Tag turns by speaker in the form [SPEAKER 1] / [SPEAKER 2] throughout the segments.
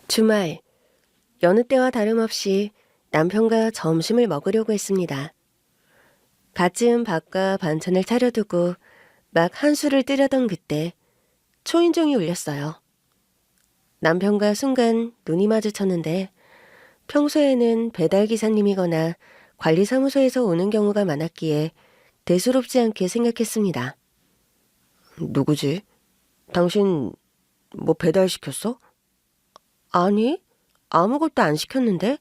[SPEAKER 1] 주말, 여느 때와 다름없이 남편과 점심을 먹으려고 했습니다. 갓 지은 밥과 반찬을 차려두고 막 한술을 뜨려던 그때 초인종이 울렸어요. 남편과 순간 눈이 마주쳤는데 평소에는 배달기사님이거나 관리사무소에서 오는 경우가 많았기에 대수롭지 않게 생각했습니다. 누구지? 당신 뭐 배달시켰어? 아니, 아무것도 안 시켰는데?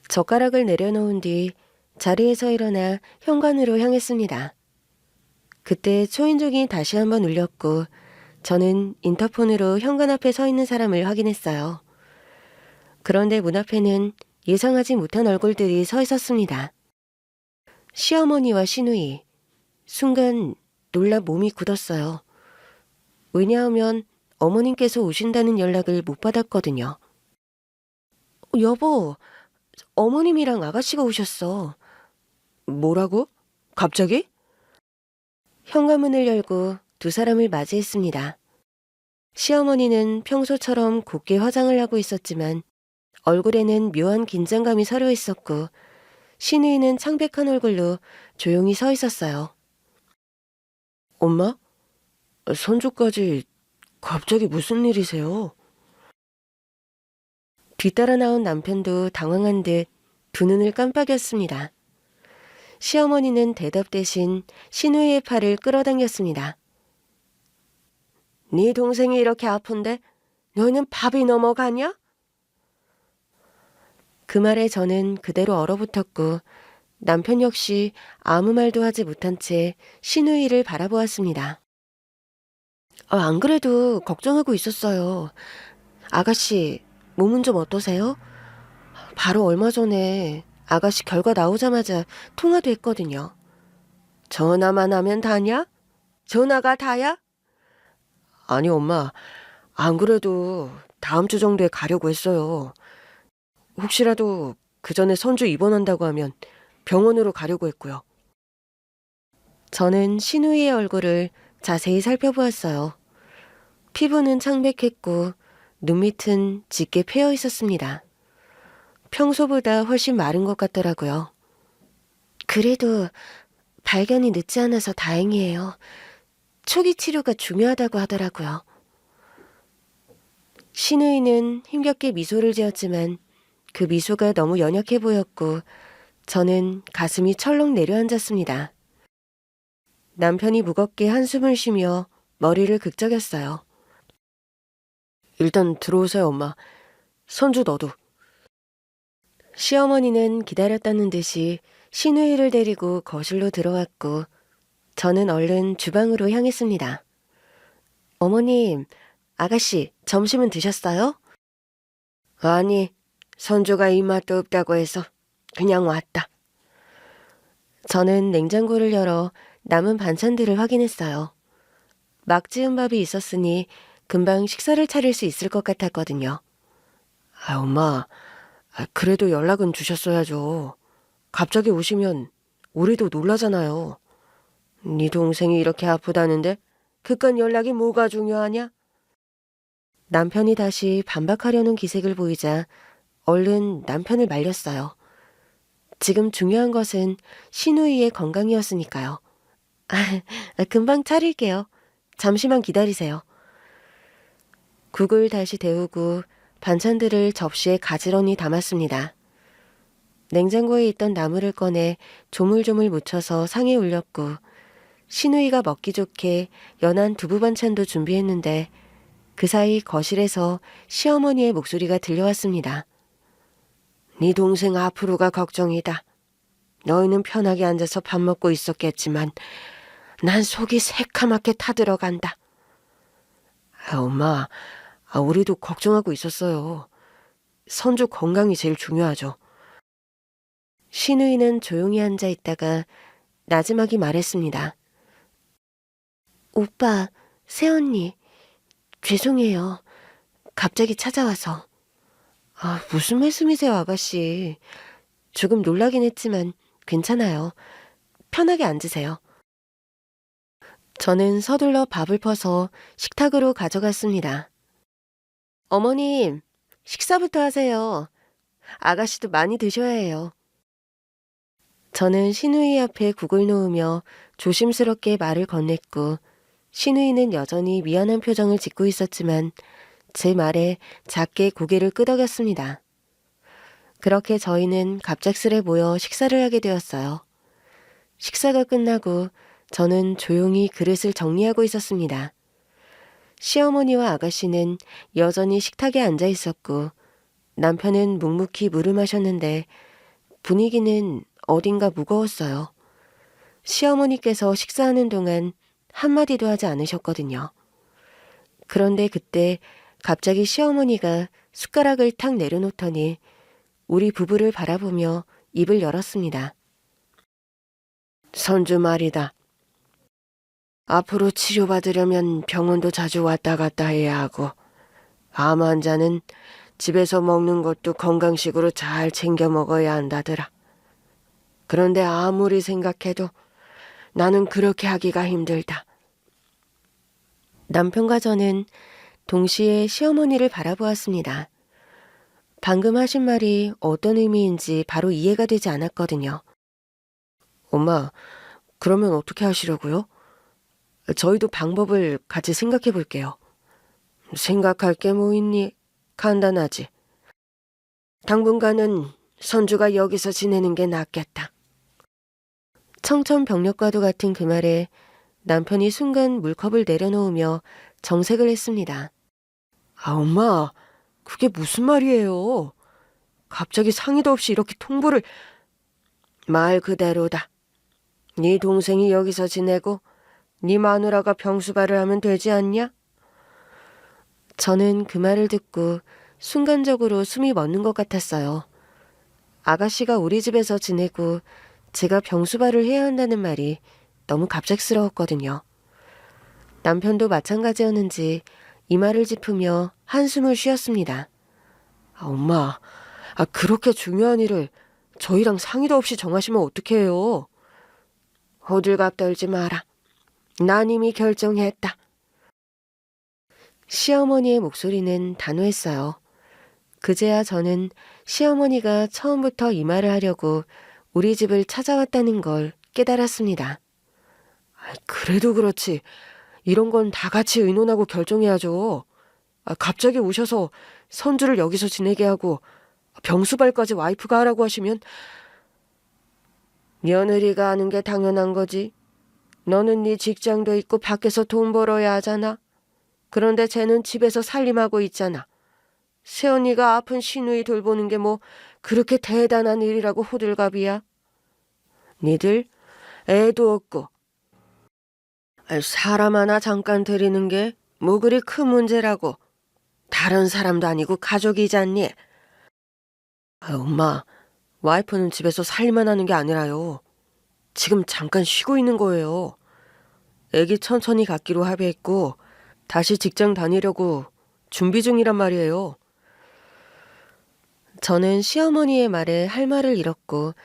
[SPEAKER 1] 젓가락을 내려놓은 뒤 자리에서 일어나 현관으로 향했습니다. 그때 초인종이 다시 한번 울렸고 저는 인터폰으로 현관 앞에 서 있는 사람을 확인했어요. 그런데 문 앞에는 예상하지 못한 얼굴들이 서 있었습니다. 시어머니와 시누이. 순간 놀라 몸이 굳었어요. 왜냐하면 어머님께서 오신다는 연락을 못 받았거든요. 여보, 어머님이랑 아가씨가 오셨어. 뭐라고? 갑자기? 현관문을 열고 두 사람을 맞이했습니다. 시어머니는 평소처럼 곱게 화장을 하고 있었지만 얼굴에는 묘한 긴장감이 서려 있었고 시누이는 창백한 얼굴로 조용히 서 있었어요. 엄마? 손주까지 갑자기 무슨 일이세요? 뒤따라 나온 남편도 당황한 듯 두 눈을 깜빡였습니다. 시어머니는 대답 대신 시누이의 팔을 끌어당겼습니다. 네 동생이 이렇게 아픈데 너희는 밥이 넘어가냐? 그 말에 저는 그대로 얼어붙었고 남편 역시 아무 말도 하지 못한 채 시누이를 바라보았습니다. 안 그래도 걱정하고 있었어요. 아가씨, 몸은 좀 어떠세요? 바로 얼마 전에 아가씨 결과 나오자마자 통화도 했거든요. 전화만 하면 다냐? 전화가 다야? 아니 엄마, 안 그래도 다음 주 정도에 가려고 했어요. 혹시라도 그 전에 선주 입원한다고 하면 병원으로 가려고 했고요. 저는 신우이의 얼굴을 자세히 살펴보았어요. 피부는 창백했고 눈밑은 짙게 패여 있었습니다. 평소보다 훨씬 마른 것 같더라고요. 그래도 발견이 늦지 않아서 다행이에요. 초기 치료가 중요하다고 하더라고요. 신우이는 힘겹게 미소를 지었지만 그 미소가 너무 연약해 보였고 저는 가슴이 철렁 내려앉았습니다. 남편이 무겁게 한숨을 쉬며 머리를 극적였어요. 일단 들어오세요, 엄마. 선주 너도. 시어머니는 기다렸다는 듯이 시누이를 데리고 거실로 들어왔고 저는 얼른 주방으로 향했습니다. 어머님, 아가씨, 점심은 드셨어요? 아니, 선주가 입맛도 없다고 해서 그냥 왔다. 저는 냉장고를 열어 남은 반찬들을 확인했어요. 막 지은 밥이 있었으니 금방 식사를 차릴 수 있을 것 같았거든요. 엄마, 그래도 연락은 주셨어야죠. 갑자기 오시면 우리도 놀라잖아요. 네 동생이 이렇게 아프다는데 그깟 연락이 뭐가 중요하냐? 남편이 다시 반박하려는 기색을 보이자 얼른 남편을 말렸어요. 지금 중요한 것은 시누이의 건강이었으니까요. 금방 차릴게요. 잠시만 기다리세요. 국을 다시 데우고 반찬들을 접시에 가지런히 담았습니다. 냉장고에 있던 나물을 꺼내 조물조물 묻혀서 상에 올렸고 시누이가 먹기 좋게 연한 두부 반찬도 준비했는데 그 사이 거실에서 시어머니의 목소리가 들려왔습니다. 네 동생 앞으로가 걱정이다. 너희는 편하게 앉아서 밥 먹고 있었겠지만 난 속이 새카맣게 타들어간다. 엄마, 우리도 걱정하고 있었어요. 선주 건강이 제일 중요하죠. 시누이는 조용히 앉아 있다가 나지막이 말했습니다. 오빠, 새언니, 죄송해요. 갑자기 찾아와서. 무슨 말씀이세요, 아가씨. 조금 놀라긴 했지만 괜찮아요. 편하게 앉으세요. 저는 서둘러 밥을 퍼서 식탁으로 가져갔습니다. 어머님, 식사부터 하세요. 아가씨도 많이 드셔야 해요. 저는 신우이 앞에 국을 놓으며 조심스럽게 말을 건넸고 신우이는 여전히 미안한 표정을 짓고 있었지만 제 말에 작게 고개를 끄덕였습니다. 그렇게 저희는 갑작스레 모여 식사를 하게 되었어요. 식사가 끝나고 저는 조용히 그릇을 정리하고 있었습니다. 시어머니와 아가씨는 여전히 식탁에 앉아 있었고 남편은 묵묵히 물을 마셨는데 분위기는 어딘가 무거웠어요. 시어머니께서 식사하는 동안 한마디도 하지 않으셨거든요. 그런데 그때 갑자기 시어머니가 숟가락을 탁 내려놓더니 우리 부부를 바라보며 입을 열었습니다. 선주 말이다. 앞으로 치료받으려면 병원도 자주 왔다 갔다 해야 하고 암 환자는 집에서 먹는 것도 건강식으로 잘 챙겨 먹어야 한다더라. 그런데 아무리 생각해도 나는 그렇게 하기가 힘들다. 남편과 저는 동시에 시어머니를 바라보았습니다. 방금 하신 말이 어떤 의미인지 바로 이해가 되지 않았거든요. 엄마, 그러면 어떻게 하시려고요? 저희도 방법을 같이 생각해 볼게요. 생각할 게 뭐 있니? 간단하지. 당분간은 선주가 여기서 지내는 게 낫겠다. 청천벽력과도 같은 그 말에 남편이 순간 물컵을 내려놓으며 정색을 했습니다. 아, 엄마, 그게 무슨 말이에요? 갑자기 상의도 없이 이렇게 통보를... 말 그대로다. 네 동생이 여기서 지내고 네 마누라가 병수발을 하면 되지 않냐? 저는 그 말을 듣고 순간적으로 숨이 멎는 것 같았어요. 아가씨가 우리 집에서 지내고 제가 병수발을 해야 한다는 말이 너무 갑작스러웠거든요. 남편도 마찬가지였는지 이 말을 짚으며 한숨을 쉬었습니다. 아, 엄마, 그렇게 중요한 일을 저희랑 상의도 없이 정하시면 어떡해요? 호들갑 떨지 마라. 난 이미 결정했다. 시어머니의 목소리는 단호했어요. 그제야 저는 시어머니가 처음부터 이 말을 하려고 우리 집을 찾아왔다는 걸 깨달았습니다. 그래도 그렇지. 이런 건 다 같이 의논하고 결정해야죠. 갑자기 오셔서 선주를 여기서 지내게 하고 병수발까지 와이프가 하라고 하시면 며느리가 하는 게 당연한 거지. 너는 네 직장도 있고 밖에서 돈 벌어야 하잖아. 그런데 쟤는 집에서 살림하고 있잖아. 새언니가 아픈 시누이 돌보는 게 뭐 그렇게 대단한 일이라고 호들갑이야. 니들 애도 없고 사람 하나 잠깐 데리는 게 뭐 그리 큰 문제라고. 다른 사람도 아니고 가족이잖니. 엄마, 와이프는 집에서 살림만 하는 게 아니라요. 지금 잠깐 쉬고 있는 거예요. 애기 천천히 갖기로 합의했고 다시 직장 다니려고 준비 중이란 말이에요. 저는 시어머니의 말에 할 말을 잃었고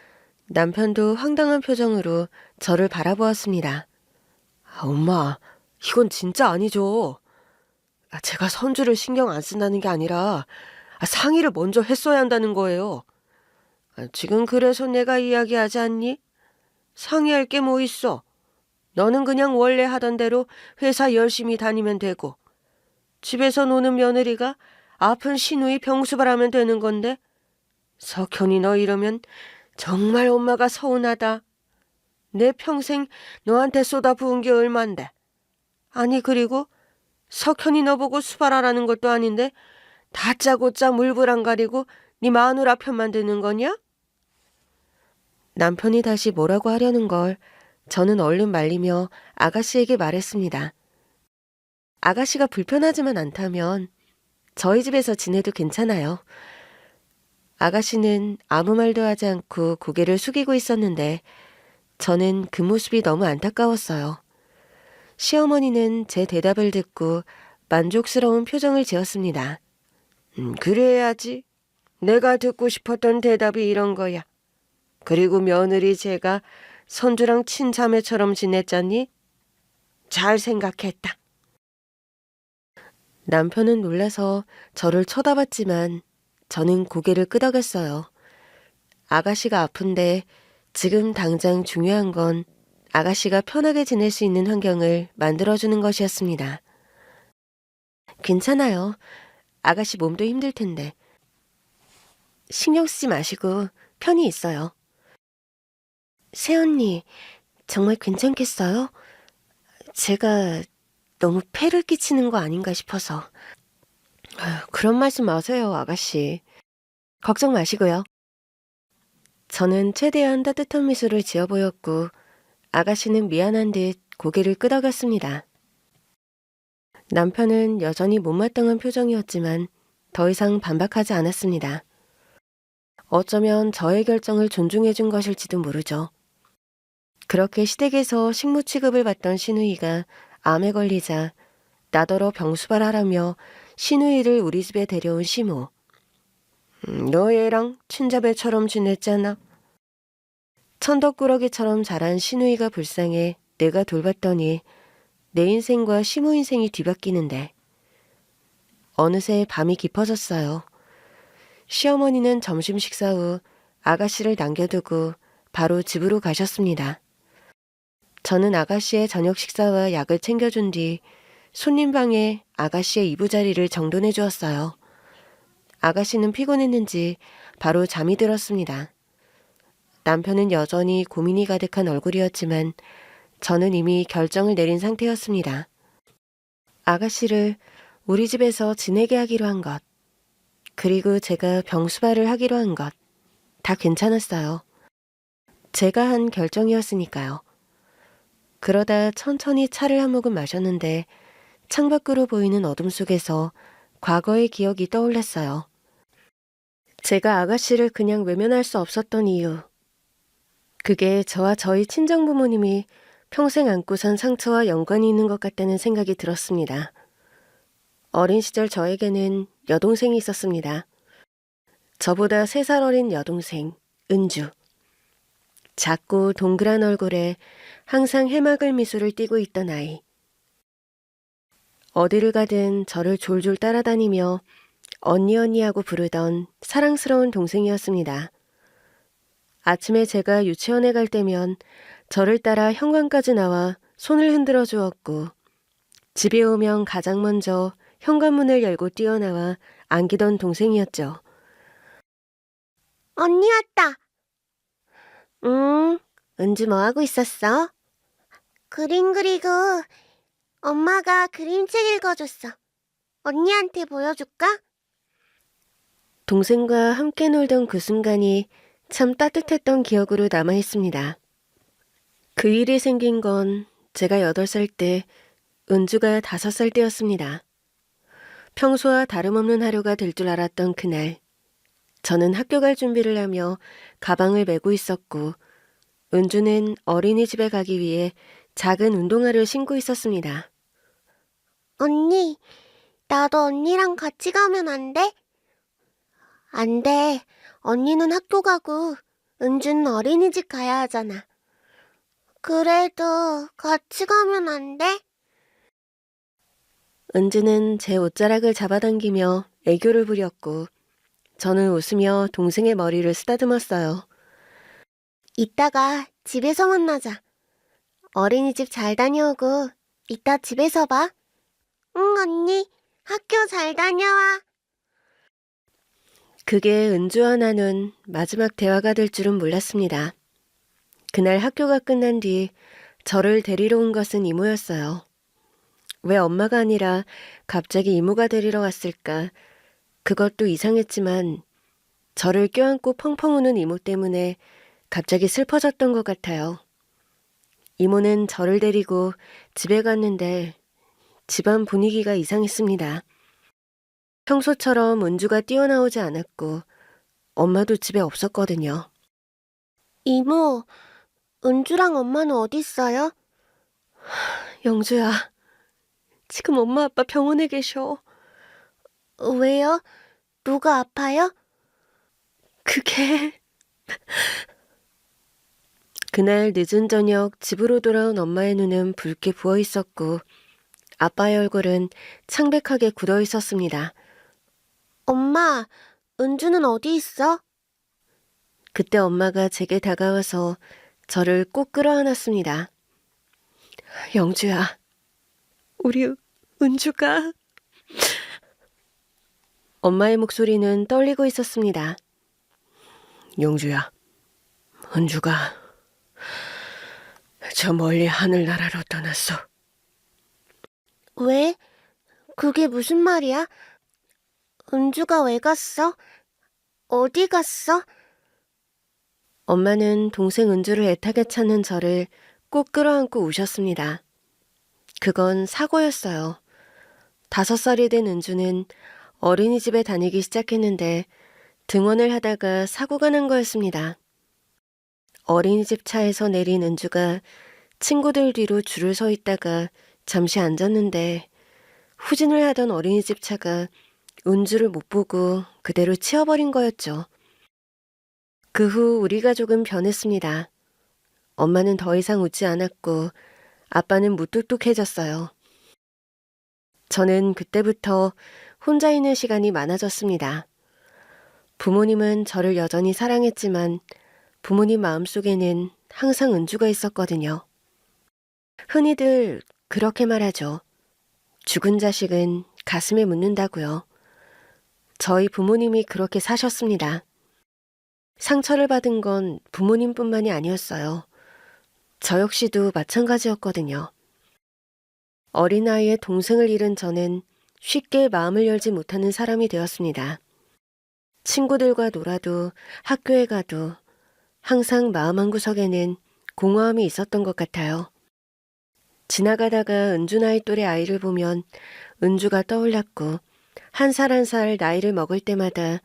[SPEAKER 1] 남편도 황당한 표정으로 저를 바라보았습니다. 엄마, 이건 진짜 아니죠. 제가 선주를 신경 안 쓴다는 게 아니라 상의를 먼저 했어야 한다는 거예요. 지금 그래서 내가 이야기하지 않니? 상의할 게 뭐 있어? 너는 그냥 원래 하던 대로 회사 열심히 다니면 되고 집에서 노는 며느리가 아픈 시누이 병수발하면 되는 건데 석현이 너 이러면 정말 엄마가 서운하다. 내 평생 너한테 쏟아부은 게 얼만데. 아니 그리고 석현이 너 보고 수발하라는 것도 아닌데 다짜고짜 물불 안 가리고 네 마누라 편만 드는 거냐? 남편이 다시 뭐라고 하려는 걸 저는 얼른 말리며 아가씨에게 말했습니다. 아가씨가 불편하지만 않다면 저희 집에서 지내도 괜찮아요. 아가씨는 아무 말도 하지 않고 고개를 숙이고 있었는데 저는 그 모습이 너무 안타까웠어요. 시어머니는 제 대답을 듣고 만족스러운 표정을 지었습니다. 그래야지. 내가 듣고 싶었던 대답이 이런 거야. 그리고 며느리 제가 선주랑 친자매처럼 지냈잖니? 잘 생각했다. 남편은 놀라서 저를 쳐다봤지만 저는 고개를 끄덕였어요. 아가씨가 아픈데 지금 당장 중요한 건 아가씨가 편하게 지낼 수 있는 환경을 만들어주는 것이었습니다. 괜찮아요. 아가씨 몸도 힘들 텐데. 신경 쓰지 마시고 편히 있어요. 새언니, 정말 괜찮겠어요? 제가 너무 폐를 끼치는 거 아닌가 싶어서. 아유, 그런 말씀 마세요, 아가씨. 걱정 마시고요. 저는 최대한 따뜻한 미소를 지어 보였고 아가씨는 미안한 듯 고개를 끄덕였습니다. 남편은 여전히 못마땅한 표정이었지만 더 이상 반박하지 않았습니다. 어쩌면 저의 결정을 존중해 준 것일지도 모르죠. 그렇게 시댁에서 식무 취급을 받던 시누이가 암에 걸리자 나더러 병수발하라며 시누이를 우리 집에 데려온 시모. 너 얘랑 친자매처럼 지냈잖아. 천덕꾸러기처럼 자란 시누이가 불쌍해 내가 돌봤더니 내 인생과 시모 인생이 뒤바뀌는데. 어느새 밤이 깊어졌어요. 시어머니는 점심 식사 후 아가씨를 남겨두고 바로 집으로 가셨습니다. 저는 아가씨의 저녁 식사와 약을 챙겨준 뒤 손님 방에 아가씨의 이부자리를 정돈해 주었어요. 아가씨는 피곤했는지 바로 잠이 들었습니다. 남편은 여전히 고민이 가득한 얼굴이었지만 저는 이미 결정을 내린 상태였습니다. 아가씨를 우리 집에서 지내게 하기로 한 것, 그리고 제가 병수발을 하기로 한 것, 다 괜찮았어요. 제가 한 결정이었으니까요. 그러다 천천히 차를 한 모금 마셨는데 창밖으로 보이는 어둠 속에서 과거의 기억이 떠올랐어요. 제가 아가씨를 그냥 외면할 수 없었던 이유. 그게 저와 저희 친정부모님이 평생 안고 산 상처와 연관이 있는 것 같다는 생각이 들었습니다. 어린 시절 저에게는 여동생이 있었습니다. 저보다 3살 어린 여동생, 은주. 작고 동그란 얼굴에 항상 해맑은 미소를 띠고 있던 아이. 어디를 가든 저를 졸졸 따라다니며 언니 언니하고 부르던 사랑스러운 동생이었습니다. 아침에 제가 유치원에 갈 때면 저를 따라 현관까지 나와 손을 흔들어 주었고 집에 오면 가장 먼저 현관문을 열고 뛰어나와 안기던 동생이었죠. 언니 왔다. 은주 뭐 하고 있었어? 그림 그리고 엄마가 그림책 읽어줬어. 언니한테 보여줄까? 동생과 함께 놀던 그 순간이 참 따뜻했던 기억으로 남아있습니다. 그 일이 생긴 건 제가 8살 때, 은주가 5살 때였습니다. 평소와 다름없는 하루가 될 줄 알았던 그날, 저는 학교 갈 준비를 하며 가방을 메고 있었고 은주는 어린이집에 가기 위해 작은 운동화를 신고 있었습니다. 언니, 나도 언니랑 같이 가면 안 돼? 안 돼. 언니는 학교 가고 은주는 어린이집 가야 하잖아. 그래도 같이 가면 안 돼? 은주는 제 옷자락을 잡아당기며 애교를 부렸고 저는 웃으며 동생의 머리를 쓰다듬었어요. 이따가 집에서 만나자. 어린이집 잘 다녀오고 이따 집에서 봐. 응, 언니. 학교 잘 다녀와. 그게 은주와 나눈 마지막 대화가 될 줄은 몰랐습니다. 그날 학교가 끝난 뒤 저를 데리러 온 것은 이모였어요. 왜 엄마가 아니라 갑자기 이모가 데리러 왔을까? 그것도 이상했지만 저를 껴안고 펑펑 우는 이모 때문에 갑자기 슬퍼졌던 것 같아요. 이모는 저를 데리고 집에 갔는데 집안 분위기가 이상했습니다. 평소처럼 은주가 뛰어나오지 않았고 엄마도 집에 없었거든요. 이모, 은주랑 엄마는 어디 있어요? 영주야, 지금 엄마 아빠 병원에 계셔. 왜요? 누가 아파요? 그게... 그날 늦은 저녁 집으로 돌아온 엄마의 눈은 붉게 부어 있었고 아빠의 얼굴은 창백하게 굳어 있었습니다. 엄마, 은주는 어디 있어? 그때 엄마가 제게 다가와서 저를 꼭 끌어안았습니다. 영주야, 우리 은주가... 엄마의 목소리는 떨리고 있었습니다. 영주야, 은주가 저 멀리 하늘나라로 떠났어. 왜? 그게 무슨 말이야? 은주가 왜 갔어? 어디 갔어? 엄마는 동생 은주를 애타게 찾는 저를 꼭 끌어안고 우셨습니다. 그건 사고였어요. 5살이 된 은주는 어린이집에 다니기 시작했는데 등원을 하다가 사고가 난 거였습니다. 어린이집 차에서 내린 은주가 친구들 뒤로 줄을 서 있다가 잠시 앉았는데 후진을 하던 어린이집 차가 은주를 못 보고 그대로 치워버린 거였죠. 그 후 우리 가족은 변했습니다. 엄마는 더 이상 웃지 않았고 아빠는 무뚝뚝해졌어요. 저는 그때부터 혼자 있는 시간이 많아졌습니다. 부모님은 저를 여전히 사랑했지만 부모님 마음속에는 항상 은주가 있었거든요. 흔히들 그렇게 말하죠. 죽은 자식은 가슴에 묻는다고요. 저희 부모님이 그렇게 사셨습니다. 상처를 받은 건 부모님뿐만이 아니었어요. 저 역시도 마찬가지였거든요. 어린아이의 동생을 잃은 저는 쉽게 마음을 열지 못하는 사람이 되었습니다. 친구들과 놀아도 학교에 가도 항상 마음 한구석에는 공허함이 있었던 것 같아요. 지나가다가 은주 나이 또래 아이를 보면 은주가 떠올랐고 한 살 한 살 나이를 먹을 때마다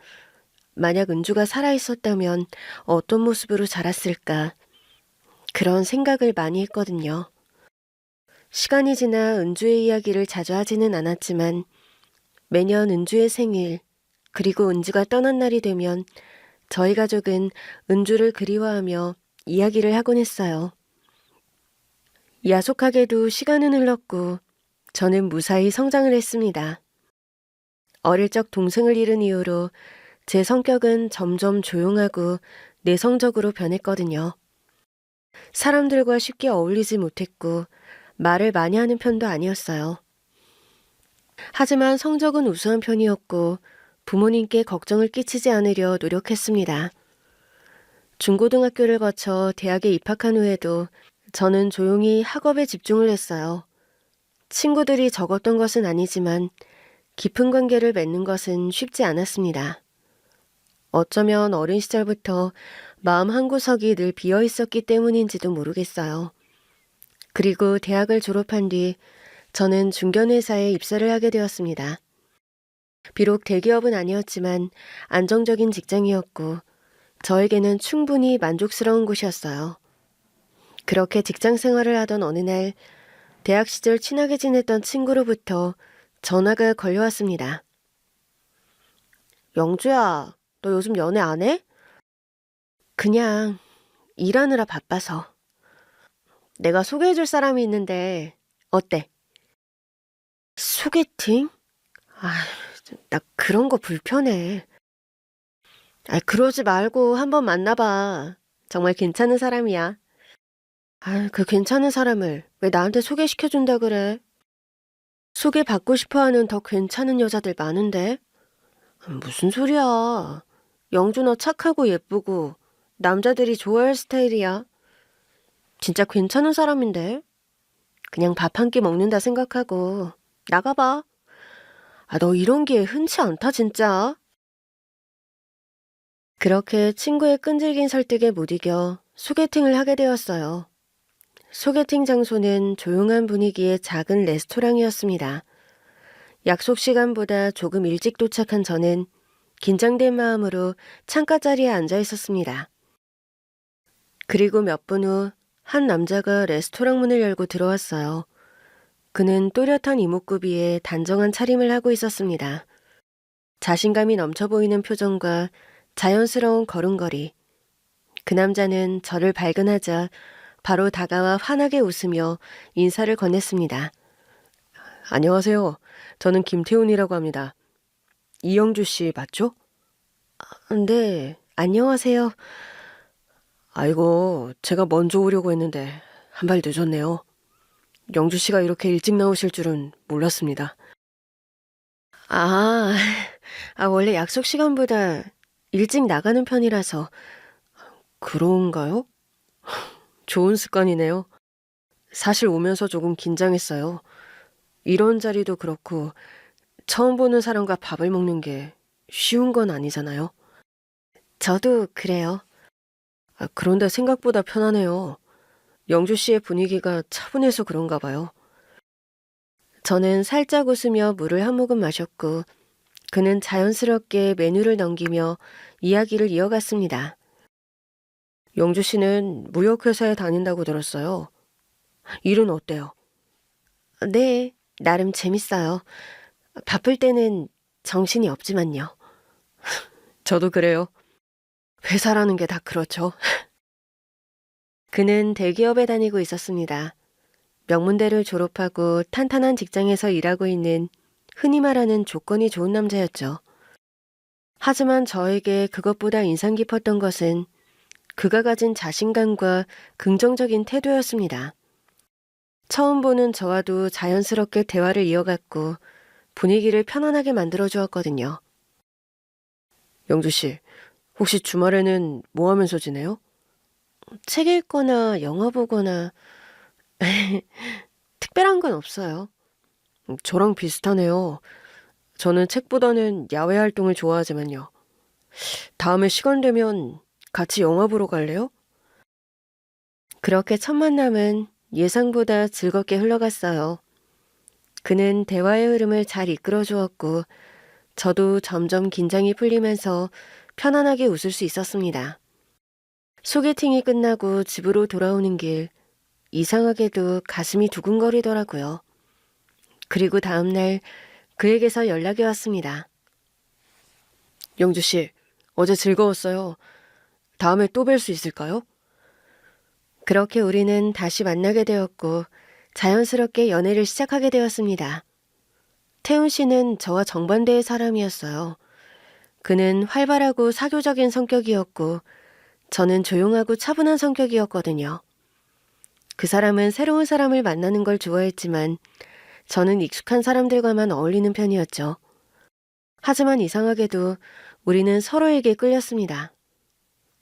[SPEAKER 1] 만약 은주가 살아있었다면 어떤 모습으로 자랐을까 그런 생각을 많이 했거든요. 시간이 지나 은주의 이야기를 자주 하지는 않았지만 매년 은주의 생일 그리고 은주가 떠난 날이 되면 저희 가족은 은주를 그리워하며 이야기를 하곤 했어요. 야속하게도 시간은 흘렀고 저는 무사히 성장을 했습니다. 어릴 적 동생을 잃은 이후로 제 성격은 점점 조용하고 내성적으로 변했거든요. 사람들과 쉽게 어울리지 못했고 말을 많이 하는 편도 아니었어요. 하지만 성적은 우수한 편이었고 부모님께 걱정을 끼치지 않으려 노력했습니다. 중고등학교를 거쳐 대학에 입학한 후에도 저는 조용히 학업에 집중을 했어요. 친구들이 적었던 것은 아니지만 깊은 관계를 맺는 것은 쉽지 않았습니다. 어쩌면 어린 시절부터 마음 한구석이 늘 비어 있었기 때문인지도 모르겠어요. 그리고 대학을 졸업한 뒤 저는 중견회사에 입사를 하게 되었습니다. 비록 대기업은 아니었지만 안정적인 직장이었고 저에게는 충분히 만족스러운 곳이었어요. 그렇게 직장 생활을 하던 어느 날 대학 시절 친하게 지냈던 친구로부터 전화가 걸려왔습니다. 영주야, 너 요즘 연애 안 해? 그냥 일하느라 바빠서. 내가 소개해줄 사람이 있는데 어때? 소개팅? 아, 나 그런 거 불편해. 아, 그러지 말고 한번 만나봐. 정말 괜찮은 사람이야. 아, 그 괜찮은 사람을 왜 나한테 소개시켜준다 그래? 소개받고 싶어하는 더 괜찮은 여자들 많은데? 무슨 소리야. 영주 너 착하고 예쁘고 남자들이 좋아할 스타일이야. 진짜 괜찮은 사람인데? 그냥 밥 한 끼 먹는다 생각하고 나가봐. 아, 너 이런 기회 흔치 않다 진짜. 그렇게 친구의 끈질긴 설득에 못 이겨 소개팅을 하게 되었어요. 소개팅 장소는 조용한 분위기의 작은 레스토랑이었습니다. 약속 시간보다 조금 일찍 도착한 저는 긴장된 마음으로 창가 자리에 앉아 있었습니다. 그리고 몇 분 후 한 남자가 레스토랑 문을 열고 들어왔어요. 그는 또렷한 이목구비에 단정한 차림을 하고 있었습니다. 자신감이 넘쳐 보이는 표정과 자연스러운 걸음걸이. 그 남자는 저를 발견하자 바로 다가와 환하게 웃으며 인사를 건넸습니다. 안녕하세요. 저는 김태훈이라고 합니다. 이영주 씨 맞죠? 네, 안녕하세요. 아이고, 제가 먼저 오려고 했는데 한 발 늦었네요. 영주 씨가 이렇게 일찍 나오실 줄은 몰랐습니다. 아, 원래 약속 시간보다 일찍 나가는 편이라서 그런가요? 좋은 습관이네요. 사실 오면서 조금 긴장했어요. 이런 자리도 그렇고 처음 보는 사람과 밥을 먹는 게 쉬운 건 아니잖아요. 저도 그래요. 그런데 생각보다 편하네요. 영주 씨의 분위기가 차분해서 그런가 봐요. 저는 살짝 웃으며 물을 한 모금 마셨고, 그는 자연스럽게 메뉴를 넘기며 이야기를 이어갔습니다. 영주 씨는 무역회사에 다닌다고 들었어요. 일은 어때요? 네, 나름 재밌어요. 바쁠 때는 정신이 없지만요. 저도 그래요. 회사라는 게 다 그렇죠. 그는 대기업에 다니고 있었습니다. 명문대를 졸업하고 탄탄한 직장에서 일하고 있는 흔히 말하는 조건이 좋은 남자였죠. 하지만 저에게 그것보다 인상 깊었던 것은 그가 가진 자신감과 긍정적인 태도였습니다. 처음 보는 저와도 자연스럽게 대화를 이어갔고 분위기를 편안하게 만들어 주었거든요. 영주 씨, 혹시 주말에는 뭐 하면서 지내요? 책 읽거나 영화 보거나 특별한 건 없어요. 저랑 비슷하네요. 저는 책보다는 야외 활동을 좋아하지만요. 다음에 시간 되면 같이 영화 보러 갈래요? 그렇게 첫 만남은 예상보다 즐겁게 흘러갔어요. 그는 대화의 흐름을 잘 이끌어 주었고, 저도 점점 긴장이 풀리면서 편안하게 웃을 수 있었습니다. 소개팅이 끝나고 집으로 돌아오는 길, 이상하게도 가슴이 두근거리더라고요. 그리고 다음날 그에게서 연락이 왔습니다. 영주 씨, 어제 즐거웠어요. 다음에 또 뵐 수 있을까요? 그렇게 우리는 다시 만나게 되었고 자연스럽게 연애를 시작하게 되었습니다. 태훈 씨는 저와 정반대의 사람이었어요. 그는 활발하고 사교적인 성격이었고 저는 조용하고 차분한 성격이었거든요. 그 사람은 새로운 사람을 만나는 걸 좋아했지만 저는 익숙한 사람들과만 어울리는 편이었죠. 하지만 이상하게도 우리는 서로에게 끌렸습니다.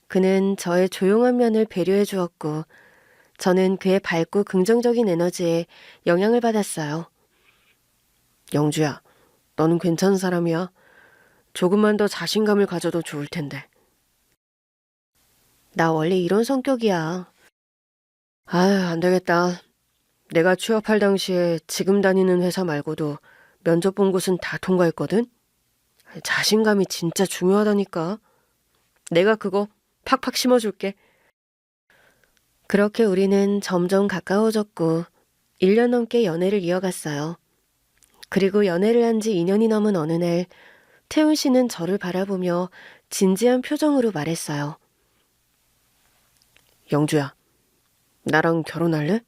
[SPEAKER 1] 그는 저의 조용한 면을 배려해 주었고 저는 그의 밝고 긍정적인 에너지에 영향을 받았어요. 영주야, 너는 괜찮은 사람이야. 조금만 더 자신감을 가져도 좋을 텐데. 나 원래 이런 성격이야. 아유, 안 되겠다. 내가 취업할 당시에 지금 다니는 회사 말고도 면접 본 곳은 다 통과했거든? 자신감이 진짜 중요하다니까. 내가 그거 팍팍 심어줄게. 그렇게 우리는 점점 가까워졌고 1년 넘게 연애를 이어갔어요. 그리고 연애를 한 지 2년이 넘은 어느 날 태훈 씨는 저를 바라보며 진지한 표정으로 말했어요. 영주야, 나랑 결혼할래?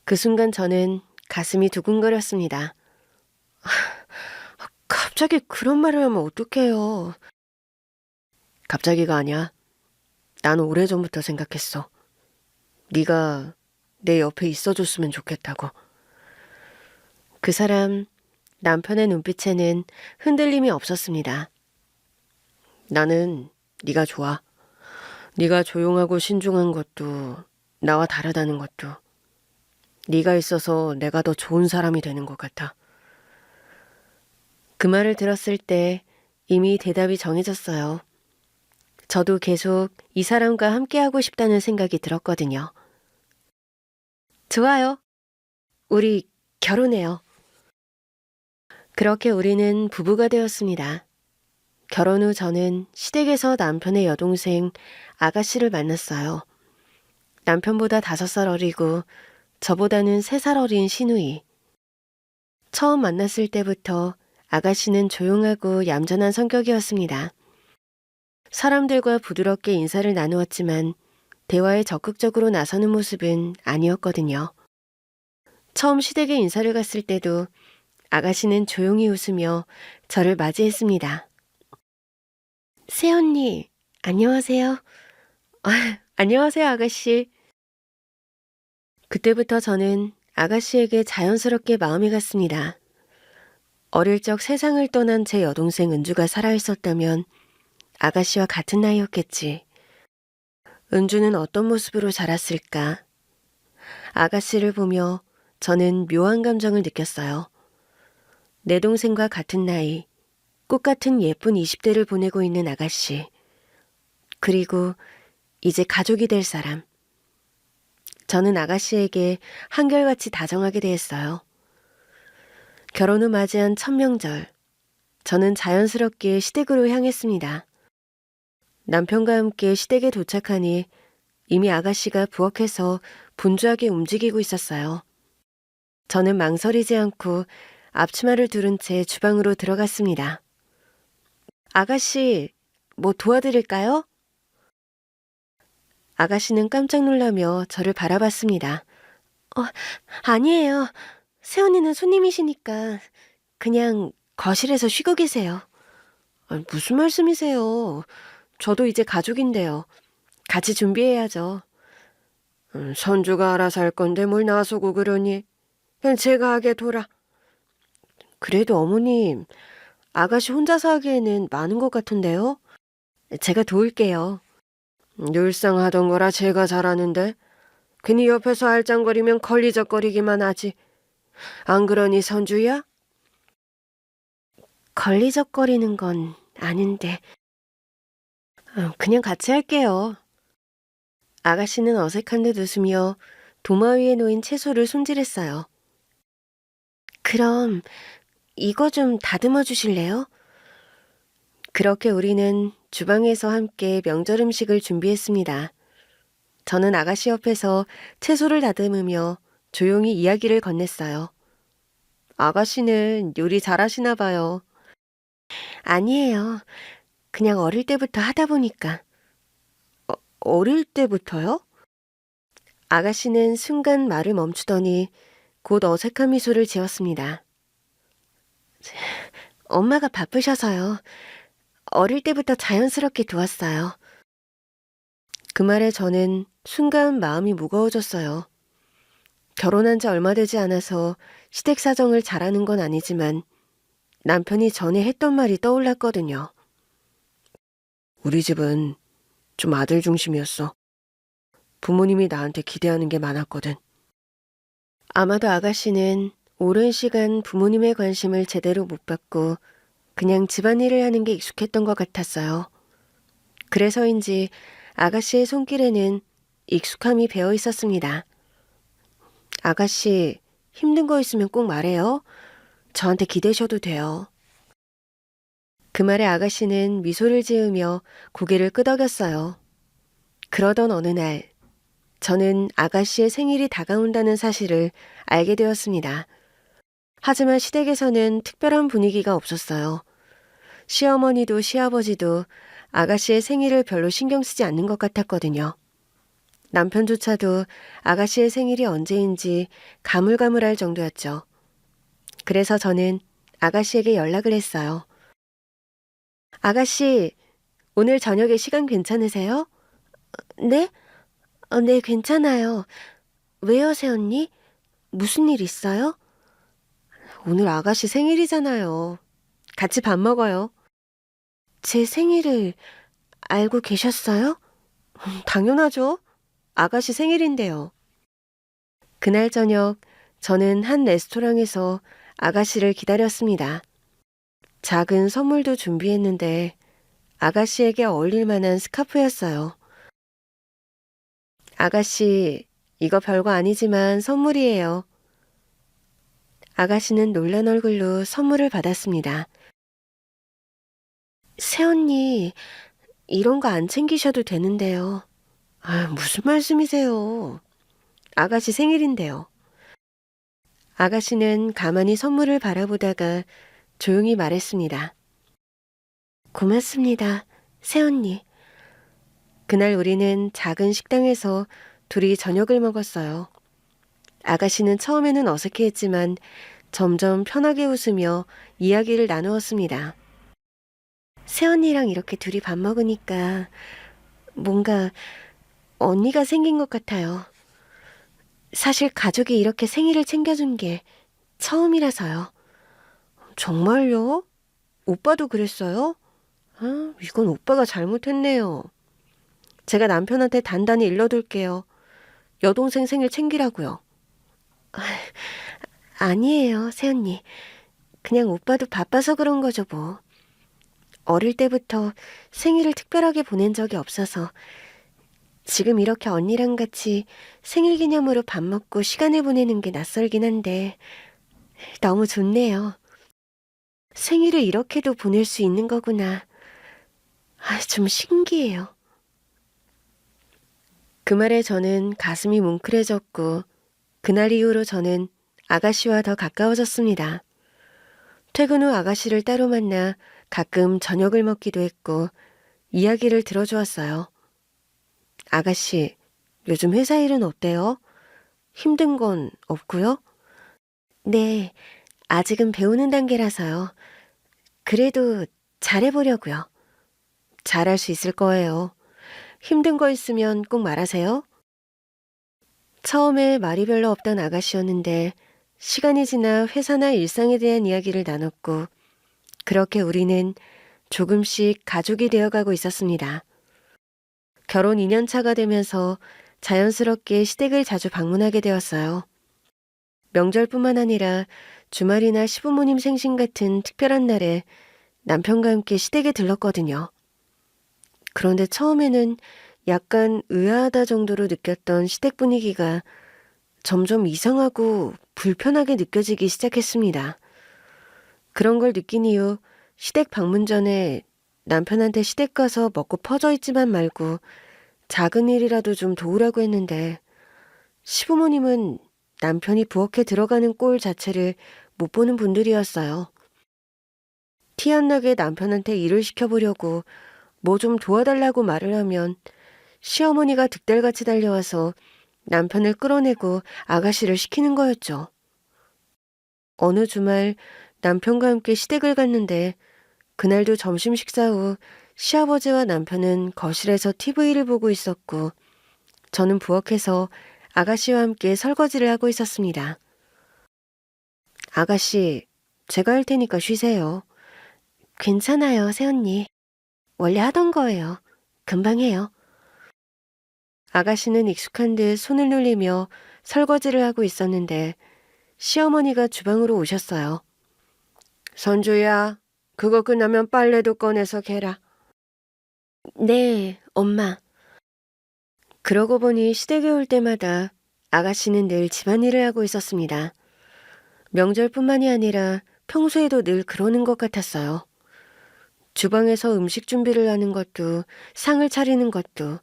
[SPEAKER 1] 그 순간 저는 가슴이 두근거렸습니다. 갑자기 그런 말을 하면 어떡해요. 갑자기가 아니야. 난 오래전부터 생각했어. 네가 내 옆에 있어줬으면 좋겠다고. 그 사람, 남편의 눈빛에는 흔들림이 없었습니다. 나는 네가 좋아. 네가 조용하고 신중한 것도 나와 다르다는 것도 네가 있어서 내가 더 좋은 사람이 되는 것 같아. 그 말을 들었을 때 이미 대답이 정해졌어요. 저도 계속 이 사람과 함께하고 싶다는 생각이 들었거든요. 좋아요. 우리 결혼해요. 그렇게 우리는 부부가 되었습니다. 결혼 후 저는 시댁에서 남편의 여동생 아가씨를 만났어요. 남편보다 5살 어리고 저보다는 3살 어린 시누이. 처음 만났을 때부터 아가씨는 조용하고 얌전한 성격이었습니다. 사람들과 부드럽게 인사를 나누었지만 대화에 적극적으로 나서는 모습은 아니었거든요. 처음 시댁에 인사를 갔을 때도 아가씨는 조용히 웃으며 저를 맞이했습니다. 새언니, 안녕하세요. 안녕하세요, 아가씨. 그때부터 저는 아가씨에게 자연스럽게 마음이 갔습니다. 어릴 적 세상을 떠난 제 여동생 은주가 살아있었다면 아가씨와 같은 나이였겠지. 은주는 어떤 모습으로 자랐을까? 아가씨를 보며 저는 묘한 감정을 느꼈어요. 내 동생과 같은 나이, 꽃 같은 예쁜 20대를 보내고 있는 아가씨. 그리고 이제 가족이 될 사람. 저는 아가씨에게 한결같이 다정하게 대했어요. 결혼 후 맞이한 첫 명절, 저는 자연스럽게 시댁으로 향했습니다. 남편과 함께 시댁에 도착하니 이미 아가씨가 부엌에서 분주하게 움직이고 있었어요. 저는 망설이지 않고 앞치마를 두른 채 주방으로 들어갔습니다. 아가씨, 뭐 도와드릴까요? 아가씨는 깜짝 놀라며 저를 바라봤습니다. 아니에요. 새언니는 손님이시니까 그냥 거실에서 쉬고 계세요. 무슨 말씀이세요? 저도 이제 가족인데요. 같이 준비해야죠. 선주가 알아서 할 건데 뭘 나서고 그러니? 그냥 제가 하게 둬라. 그래도 어머님, 아가씨 혼자서 하기에는 많은 것 같은데요? 제가 도울게요. 늘상 하던 거라 제가 잘하는데 괜히 옆에서 알짱거리면 걸리적거리기만 하지. 안 그러니 선주야? 걸리적거리는 건 아닌데 그냥 같이 할게요. 아가씨는 어색한 듯 웃으며 도마 위에 놓인 채소를 손질했어요. 그럼 이거 좀 다듬어 주실래요? 그렇게 우리는 주방에서 함께 명절 음식을 준비했습니다. 저는 아가씨 옆에서 채소를 다듬으며 조용히 이야기를 건넸어요. 아가씨는 요리 잘하시나 봐요. 아니에요. 그냥 어릴 때부터 하다 보니까. 어릴 때부터요? 아가씨는 순간 말을 멈추더니 곧 어색한 미소를 지었습니다. 엄마가 바쁘셔서요. 어릴 때부터 자연스럽게 도왔어요. 그 말에 저는 순간 마음이 무거워졌어요. 결혼한 지 얼마 되지 않아서 시댁 사정을 잘 아는 건 아니지만 남편이 전에 했던 말이 떠올랐거든요. 우리 집은 좀 아들 중심이었어. 부모님이 나한테 기대하는 게 많았거든. 아마도 아가씨는 오랜 시간 부모님의 관심을 제대로 못 받고 그냥 집안일을 하는 게 익숙했던 것 같았어요. 그래서인지 아가씨의 손길에는 익숙함이 배어 있었습니다. 아가씨, 힘든 거 있으면 꼭 말해요. 저한테 기대셔도 돼요. 그 말에 아가씨는 미소를 지으며 고개를 끄덕였어요. 그러던 어느 날, 저는 아가씨의 생일이 다가온다는 사실을 알게 되었습니다. 하지만 시댁에서는 특별한 분위기가 없었어요. 시어머니도 시아버지도 아가씨의 생일을 별로 신경 쓰지 않는 것 같았거든요. 남편조차도 아가씨의 생일이 언제인지 가물가물할 정도였죠. 그래서 저는 아가씨에게 연락을 했어요. 아가씨, 오늘 저녁에 시간 괜찮으세요? 네? 네, 괜찮아요. 왜요, 새언니? 무슨 일 있어요? 오늘 아가씨 생일이잖아요. 같이 밥 먹어요. 제 생일을 알고 계셨어요? 당연하죠. 아가씨 생일인데요. 그날 저녁 저는 한 레스토랑에서 아가씨를 기다렸습니다. 작은 선물도 준비했는데 아가씨에게 어울릴 만한 스카프였어요. 아가씨, 이거 별거 아니지만 선물이에요. 아가씨는 놀란 얼굴로 선물을 받았습니다. 새언니, 이런 거 안 챙기셔도 되는데요. 무슨 말씀이세요? 아가씨 생일인데요. 아가씨는 가만히 선물을 바라보다가 조용히 말했습니다. 고맙습니다, 새언니. 그날 우리는 작은 식당에서 둘이 저녁을 먹었어요. 아가씨는 처음에는 어색해했지만 점점 편하게 웃으며 이야기를 나누었습니다. 새언니랑 이렇게 둘이 밥 먹으니까 뭔가 언니가 생긴 것 같아요. 사실 가족이 이렇게 생일을 챙겨준 게 처음이라서요. 정말요? 오빠도 그랬어요? 아, 이건 오빠가 잘못했네요. 제가 남편한테 단단히 일러둘게요. 여동생 생일 챙기라고요. 아니에요, 새언니. 그냥 오빠도 바빠서 그런 거죠, 뭐. 어릴 때부터 생일을 특별하게 보낸 적이 없어서 지금 이렇게 언니랑 같이 생일 기념으로 밥 먹고 시간을 보내는 게 낯설긴 한데 너무 좋네요. 생일을 이렇게도 보낼 수 있는 거구나. 아, 좀 신기해요. 그 말에 저는 가슴이 뭉클해졌고 그날 이후로 저는 아가씨와 더 가까워졌습니다. 퇴근 후 아가씨를 따로 만나 가끔 저녁을 먹기도 했고 이야기를 들어주었어요. 아가씨, 요즘 회사 일은 어때요? 힘든 건 없고요? 네, 아직은 배우는 단계라서요. 그래도 잘해보려고요. 잘할 수 있을 거예요. 힘든 거 있으면 꼭 말하세요. 처음에 말이 별로 없던 아가씨였는데 시간이 지나 회사나 일상에 대한 이야기를 나눴고 그렇게 우리는 조금씩 가족이 되어가고 있었습니다. 결혼 2년 차가 되면서 자연스럽게 시댁을 자주 방문하게 되었어요. 명절뿐만 아니라 주말이나 시부모님 생신 같은 특별한 날에 남편과 함께 시댁에 들렀거든요. 그런데 처음에는 약간 의아하다 정도로 느꼈던 시댁 분위기가 점점 이상하고 불편하게 느껴지기 시작했습니다. 그런 걸 느낀 이후 시댁 방문 전에 남편한테 시댁 가서 먹고 퍼져 있지만 말고 작은 일이라도 좀 도우라고 했는데 시부모님은 남편이 부엌에 들어가는 꼴 자체를 못 보는 분들이었어요. 티 안 나게 남편한테 일을 시켜보려고 뭐 좀 도와달라고 말을 하면 시어머니가 득달같이 달려와서 남편을 끌어내고 아가씨를 시키는 거였죠. 어느 주말 남편과 함께 시댁을 갔는데 그날도 점심 식사 후 시아버지와 남편은 거실에서 TV를 보고 있었고 저는 부엌에서 아가씨와 함께 설거지를 하고 있었습니다. 아가씨, 제가 할 테니까 쉬세요. 괜찮아요, 새언니. 원래 하던 거예요. 금방 해요. 아가씨는 익숙한 듯 손을 놀리며 설거지를 하고 있었는데 시어머니가 주방으로 오셨어요. 선주야, 그거 끝나면 빨래도 꺼내서 개라. 네, 엄마. 그러고 보니 시댁에 올 때마다 아가씨는 늘 집안일을 하고 있었습니다. 명절뿐만이 아니라 평소에도 늘 그러는 것 같았어요. 주방에서 음식 준비를 하는 것도, 상을 차리는 것도,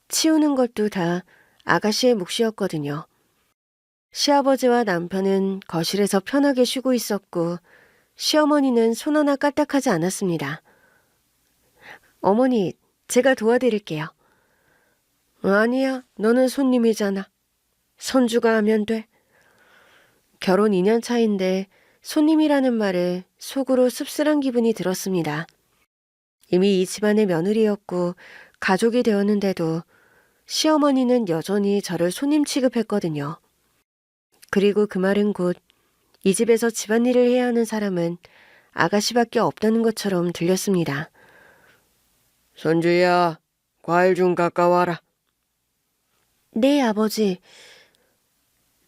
[SPEAKER 1] 치우는 것도 다 아가씨의 몫이었거든요. 시아버지와 남편은 거실에서 편하게 쉬고 있었고, 시어머니는 손 하나 까딱하지 않았습니다. 어머니, 제가 도와드릴게요. 아니야, 너는 손님이잖아. 손주가 하면 돼. 결혼 2년 차인데 손님이라는 말에 속으로 씁쓸한 기분이 들었습니다. 이미 이 집안의 며느리였고 가족이 되었는데도 시어머니는 여전히 저를 손님 취급했거든요. 그리고 그 말은 곧 이 집에서 집안일을 해야 하는 사람은 아가씨밖에 없다는 것처럼 들렸습니다. 손주야, 과일 좀 깎아와라. 네, 아버지.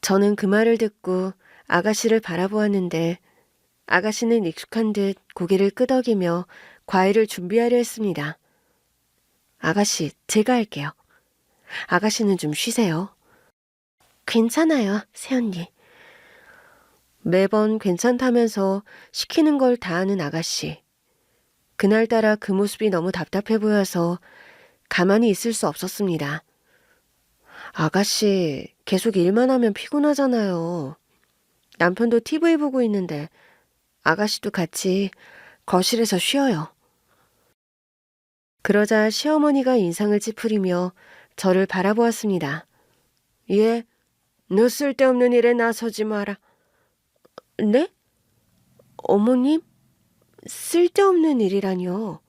[SPEAKER 1] 저는 그 말을 듣고 아가씨를 바라보았는데 아가씨는 익숙한 듯 고개를 끄덕이며 과일을 준비하려 했습니다. 아가씨, 제가 할게요. 아가씨는 좀 쉬세요. 괜찮아요, 새언니. 매번 괜찮다면서 시키는 걸 다 하는 아가씨. 그날따라 그 모습이 너무 답답해 보여서 가만히 있을 수 없었습니다. 아가씨, 계속 일만 하면 피곤하잖아요. 남편도 TV 보고 있는데 아가씨도 같이 거실에서 쉬어요. 그러자 시어머니가 인상을 찌푸리며 저를 바라보았습니다. 예, 너 쓸데없는 일에 나서지 마라. 네? 어머님? 쓸데없는 일이라뇨.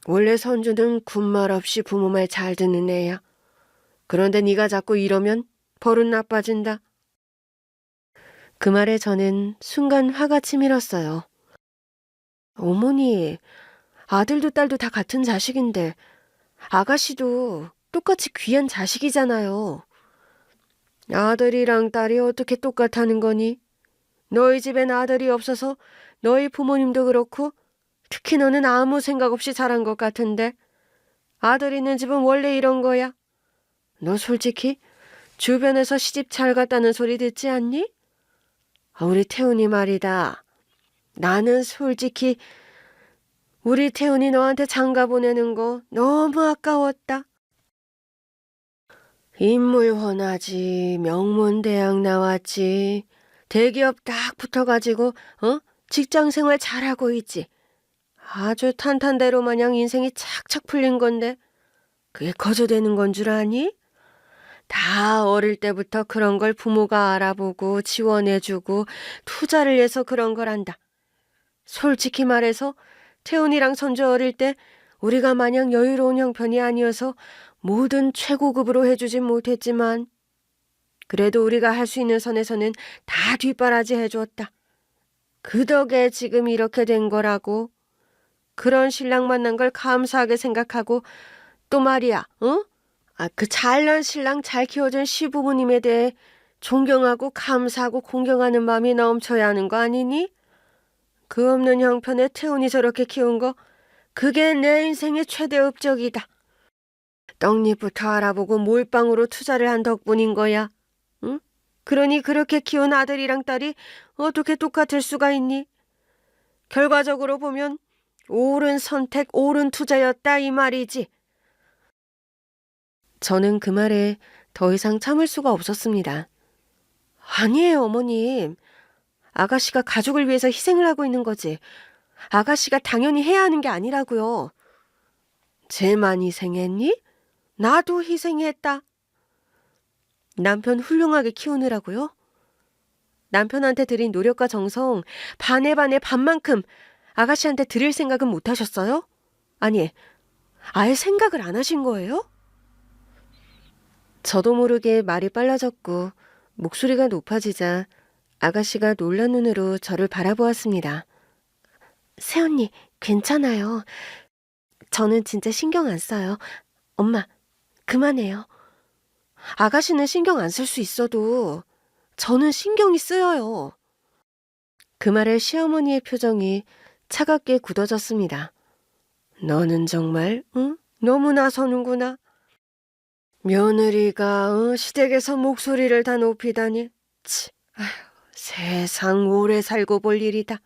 [SPEAKER 1] 원래 선주는 군말 없이 부모 말 잘 듣는 애야. 그런데 네가 자꾸 이러면 버릇 나빠진다. 그 말에 저는 순간 화가 치밀었어요. 어머니, 아들도 딸도 다 같은 자식인데 아가씨도 똑같이 귀한 자식이잖아요. 아들이랑 딸이 어떻게 똑같다는 거니? 너희 집엔 아들이 없어서 너희 부모님도 그렇고 특히 너는 아무 생각 없이 자란 것 같은데 아들 있는 집은 원래 이런 거야. 너 솔직히 주변에서 시집 잘 갔다는 소리 듣지 않니? 우리 태훈이 말이다. 나는 솔직히 우리 태훈이 너한테 장가 보내는 거 너무 아까웠다. 인물 훤하지, 명문대학 나왔지, 대기업 딱 붙어가지고 직장 생활 잘하고 있지. 아주 탄탄대로 마냥 인생이 착착 풀린 건데 그게 거저되는 건 줄 아니? 다 어릴 때부터 그런 걸 부모가 알아보고 지원해주고 투자를 해서 그런 걸 한다. 솔직히 말해서 태훈이랑 선주 어릴 때 우리가 마냥 여유로운 형편이 아니어서 뭐든 최고급으로 해주진 못했지만 그래도 우리가 할 수 있는 선에서는 다 뒷바라지 해줬다. 그 덕에 지금 이렇게 된 거라고. 그런 신랑 만난 걸 감사하게 생각하고 또 말이야, 그 잘난 신랑 잘 키워준 시부모님에 대해 존경하고 감사하고 공경하는 마음이 넘쳐야 하는 거 아니니? 그 없는 형편에 태훈이 저렇게 키운 거 그게 내 인생의 최대 업적이다. 떡잎부터 알아보고 몰빵으로 투자를 한 덕분인 거야. 응? 그러니 그렇게 키운 아들이랑 딸이 어떻게 똑같을 수가 있니? 결과적으로 보면 옳은 선택, 옳은 투자였다 이 말이지. 저는 그 말에 더 이상 참을 수가 없었습니다. 아니에요, 어머님. 아가씨가 가족을 위해서 희생을 하고 있는 거지. 아가씨가 당연히 해야 하는 게 아니라고요. 쟤만 희생했니? 나도 희생했다. 남편 훌륭하게 키우느라고요? 남편한테 드린 노력과 정성 반에 반에 반만큼 아가씨한테 드릴 생각은 못 하셨어요? 아니, 아예 생각을 안 하신 거예요? 저도 모르게 말이 빨라졌고 목소리가 높아지자 아가씨가 놀란 눈으로 저를 바라보았습니다. 새언니, 괜찮아요. 저는 진짜 신경 안 써요. 엄마, 그만해요. 아가씨는 신경 안 쓸 수 있어도 저는 신경이 쓰여요. 그 말에 시어머니의 표정이 차갑게 굳어졌습니다. 너는 정말 너무나 서는구나. 며느리가 시댁에서 목소리를 다 높이다니. 아휴, 세상 오래 살고 볼 일이다.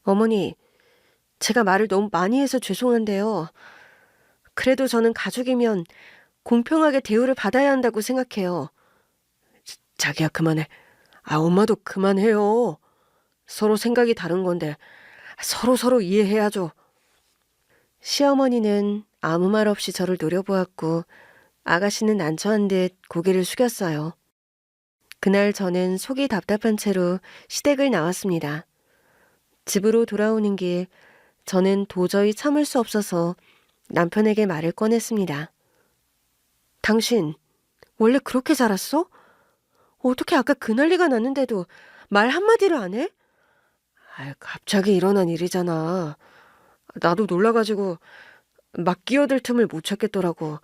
[SPEAKER 1] 어머니, 제가 말을 너무 많이 해서 죄송한데요. 그래도 저는 가족이면 공평하게 대우를 받아야 한다고 생각해요. 자기야, 그만해. 엄마도 그만해요. 서로 생각이 다른 건데 서로 이해해야죠. 시어머니는 아무 말 없이 저를 노려보았고 아가씨는 난처한 듯 고개를 숙였어요. 그날 저는 속이 답답한 채로 시댁을 나왔습니다. 집으로 돌아오는 길 저는 도저히 참을 수 없어서 남편에게 말을 꺼냈습니다. 당신 원래 그렇게 자랐어? 어떻게 아까 그 난리가 났는데도 말 한마디를 안 해? 갑자기 일어난 일이잖아. 나도 놀라가지고 막 끼어들 틈을 못 찾겠더라고.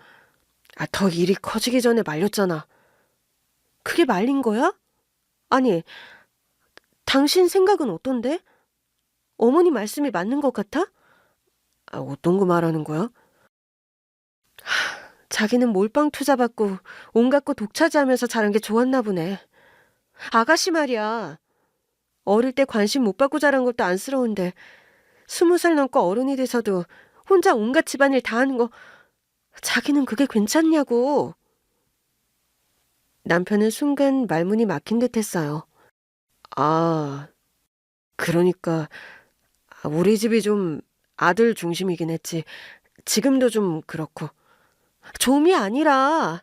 [SPEAKER 1] 더 일이 커지기 전에 말렸잖아. 그게 말린 거야? 아니, 당신 생각은 어떤데? 어머니 말씀이 맞는 것 같아? 어떤 거 말하는 거야? 자기는 몰빵 투자 받고 온갖 거 독차지하면서 자란 게 좋았나 보네. 아가씨 말이야. 어릴 때 관심 못 받고 자란 것도 안쓰러운데 20살 넘고 어른이 돼서도 혼자 온갖 집안일 다 하는 거 자기는 그게 괜찮냐고. 남편은 순간 말문이 막힌 듯 했어요. 그러니까 우리 집이 좀 아들 중심이긴 했지. 지금도 좀 그렇고. 좀이 아니라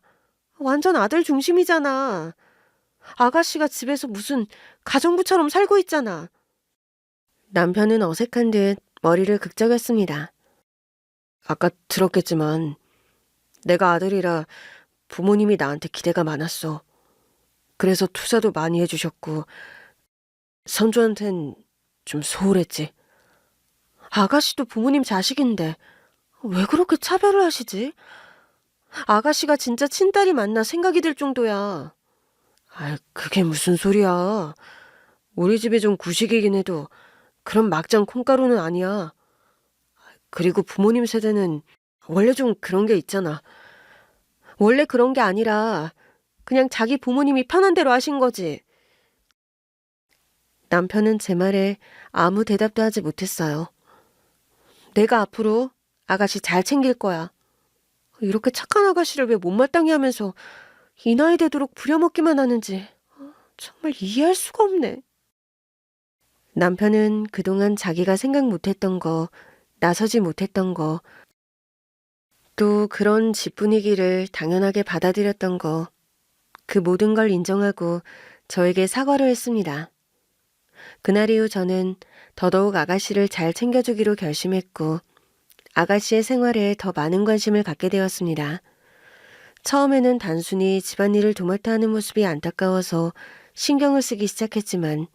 [SPEAKER 1] 완전 아들 중심이잖아. 아가씨가 집에서 무슨 가정부처럼 살고 있잖아. 남편은 어색한 듯 머리를 극적였습니다. 아까 들었겠지만 내가 아들이라 부모님이 나한테 기대가 많았어. 그래서 투자도 많이 해주셨고 선주한텐 좀 소홀했지. 아가씨도 부모님 자식인데 왜 그렇게 차별을 하시지? 아가씨가 진짜 친딸이 맞나 생각이 들 정도야. 아이, 그게 무슨 소리야. 우리 집이 좀 구식이긴 해도 그런 막장 콩가루는 아니야. 그리고 부모님 세대는 원래 좀 그런 게 있잖아. 원래 그런 게 아니라 그냥 자기 부모님이 편한 대로 하신 거지. 남편은 제 말에 아무 대답도 하지 못했어요. 내가 앞으로 아가씨 잘 챙길 거야. 이렇게 착한 아가씨를 왜 못마땅해 하면서 이 나이 되도록 부려먹기만 하는지 정말 이해할 수가 없네. 남편은 그동안 자기가 생각 못했던 거, 나서지 못했던 거, 또 그런 집 분위기를 당연하게 받아들였던 거, 그 모든 걸 인정하고 저에게 사과를 했습니다. 그날 이후 저는 더더욱 아가씨를 잘 챙겨주기로 결심했고 아가씨의 생활에 더 많은 관심을 갖게 되었습니다. 처음에는 단순히 집안일을 도맡아 하는 모습이 안타까워서 신경을 쓰기 시작했지만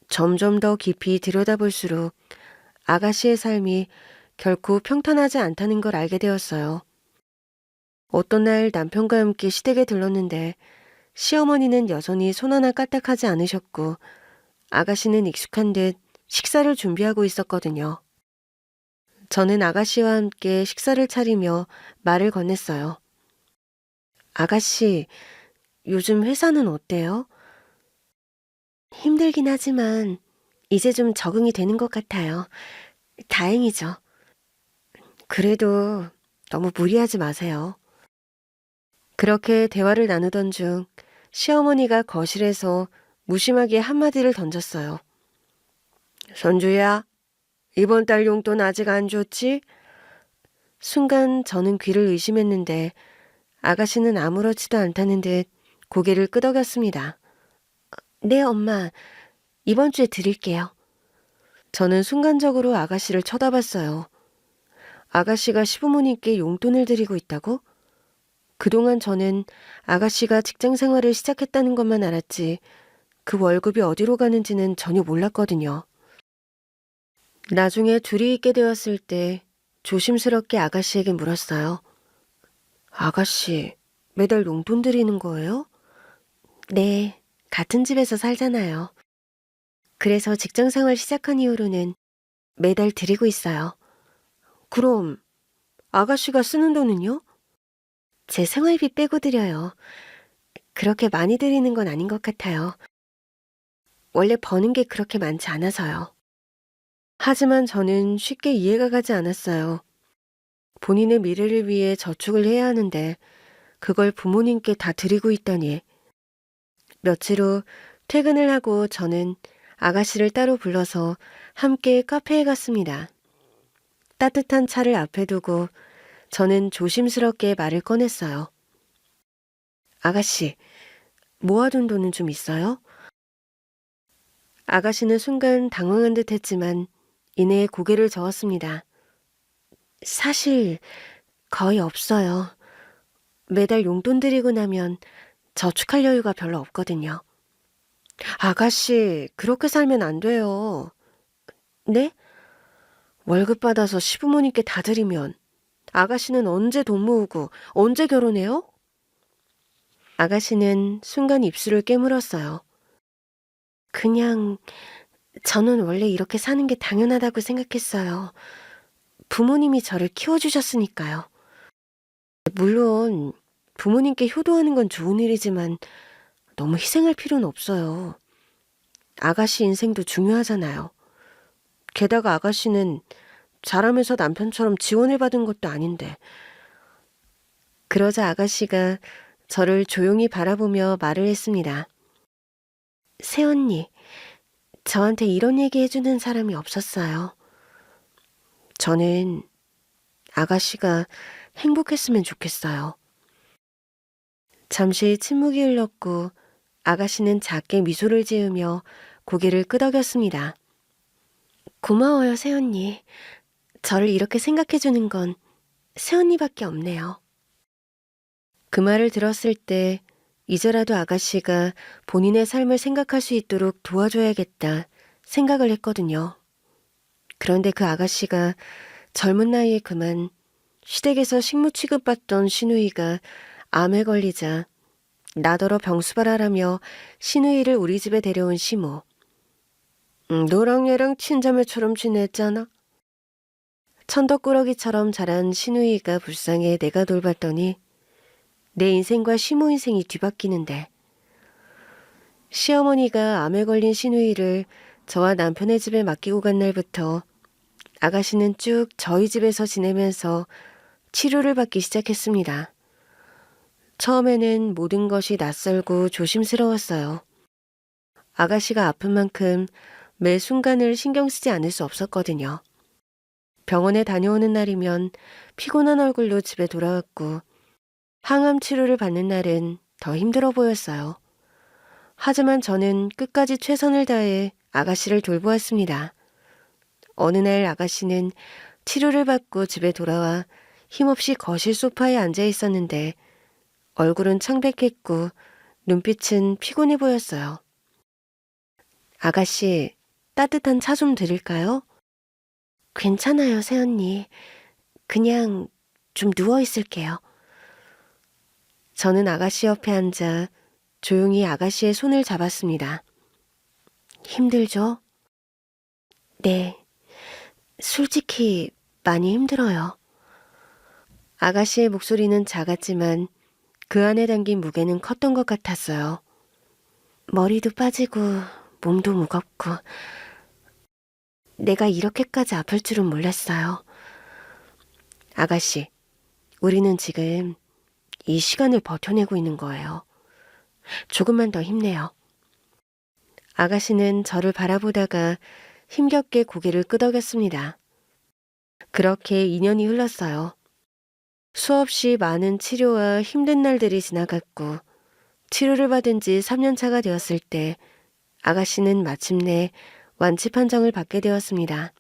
[SPEAKER 1] 점점 더 깊이 들여다볼수록 아가씨의 삶이 결코 평탄하지 않다는 걸 알게 되었어요. 어떤 날 남편과 함께 시댁에 들렀는데 시어머니는 여전히 손 하나 까딱하지 않으셨고 아가씨는 익숙한 듯 식사를 준비하고 있었거든요. 저는 아가씨와 함께 식사를 차리며 말을 건넸어요. 아가씨, 요즘 회사는 어때요? 힘들긴 하지만 이제 좀 적응이 되는 것 같아요. 다행이죠. 그래도 너무 무리하지 마세요. 그렇게 대화를 나누던 중 시어머니가 거실에서 무심하게 한마디를 던졌어요. 선주야, 이번 달 용돈 아직 안 줬지? 순간 저는 귀를 의심했는데 아가씨는 아무렇지도 않다는 듯 고개를 끄덕였습니다. 네, 엄마. 이번 주에 드릴게요. 저는 순간적으로 아가씨를 쳐다봤어요. 아가씨가 시부모님께 용돈을 드리고 있다고? 그동안 저는 아가씨가 직장 생활을 시작했다는 것만 알았지 그 월급이 어디로 가는지는 전혀 몰랐거든요. 나중에 둘이 있게 되었을 때 조심스럽게 아가씨에게 물었어요. 아가씨, 매달 용돈 드리는 거예요? 네, 같은 집에서 살잖아요. 그래서 직장 생활 시작한 이후로는 매달 드리고 있어요. 그럼 아가씨가 쓰는 돈은요? 제 생활비 빼고 드려요. 그렇게 많이 드리는 건 아닌 것 같아요. 원래 버는 게 그렇게 많지 않아서요. 하지만 저는 쉽게 이해가 가지 않았어요. 본인의 미래를 위해 저축을 해야 하는데 그걸 부모님께 다 드리고 있다니. 며칠 후 퇴근을 하고 저는 아가씨를 따로 불러서 함께 카페에 갔습니다. 따뜻한 차를 앞에 두고 저는 조심스럽게 말을 꺼냈어요. 아가씨, 모아둔 돈은 좀 있어요? 아가씨는 순간 당황한 듯 했지만 이내 고개를 저었습니다. 사실 거의 없어요. 매달 용돈 드리고 나면 저축할 여유가 별로 없거든요. 아가씨, 그렇게 살면 안 돼요. 네? 월급 받아서 시부모님께 다 드리면 아가씨는 언제 돈 모으고 언제 결혼해요? 아가씨는 순간 입술을 깨물었어요. 그냥 저는 원래 이렇게 사는 게 당연하다고 생각했어요. 부모님이 저를 키워주셨으니까요. 물론 부모님께 효도하는 건 좋은 일이지만 너무 희생할 필요는 없어요. 아가씨 인생도 중요하잖아요. 게다가 아가씨는 자라면서 남편처럼 지원을 받은 것도 아닌데. 그러자 아가씨가 저를 조용히 바라보며 말을 했습니다. 새언니, 저한테 이런 얘기 해주는 사람이 없었어요. 저는 아가씨가 행복했으면 좋겠어요. 잠시 침묵이 흘렀고 아가씨는 작게 미소를 지으며 고개를 끄덕였습니다. 고마워요, 새언니. 저를 이렇게 생각해주는 건 새언니밖에 없네요. 그 말을 들었을 때 이제라도 아가씨가 본인의 삶을 생각할 수 있도록 도와줘야겠다 생각을 했거든요. 그런데 그 아가씨가 젊은 나이에 그만 시댁에서 식무 취급받던 시누이가 암에 걸리자 나더러 병수발하라며 시누이를 우리 집에 데려온 시모. 너랑 얘랑 친자매처럼 지냈잖아. 천덕꾸러기처럼 자란 시누이가 불쌍해 내가 돌봤더니 내 인생과 시모 인생이 뒤바뀌는데 시어머니가 암에 걸린 시누이를 저와 남편의 집에 맡기고 간 날부터 아가씨는 쭉 저희 집에서 지내면서 치료를 받기 시작했습니다. 처음에는 모든 것이 낯설고 조심스러웠어요. 아가씨가 아픈 만큼 매 순간을 신경 쓰지 않을 수 없었거든요. 병원에 다녀오는 날이면 피곤한 얼굴로 집에 돌아왔고 항암 치료를 받는 날은 더 힘들어 보였어요. 하지만 저는 끝까지 최선을 다해 아가씨를 돌보았습니다. 어느 날 아가씨는 치료를 받고 집에 돌아와 힘없이 거실 소파에 앉아 있었는데 얼굴은 창백했고 눈빛은 피곤해 보였어요. 아가씨, 따뜻한 차 좀 드릴까요? 괜찮아요, 새언니. 그냥 좀 누워 있을게요. 저는 아가씨 옆에 앉아 조용히 아가씨의 손을 잡았습니다. 힘들죠? 네. 솔직히 많이 힘들어요. 아가씨의 목소리는 작았지만 그 안에 담긴 무게는 컸던 것 같았어요. 머리도 빠지고 몸도 무겁고 내가 이렇게까지 아플 줄은 몰랐어요. 아가씨, 우리는 지금 이 시간을 버텨내고 있는 거예요. 조금만 더 힘내요. 아가씨는 저를 바라보다가 힘겹게 고개를 끄덕였습니다. 그렇게 2년이 흘렀어요. 수없이 많은 치료와 힘든 날들이 지나갔고 치료를 받은 지 3년 차가 되었을 때 아가씨는 마침내 완치 판정을 받게 되었습니다.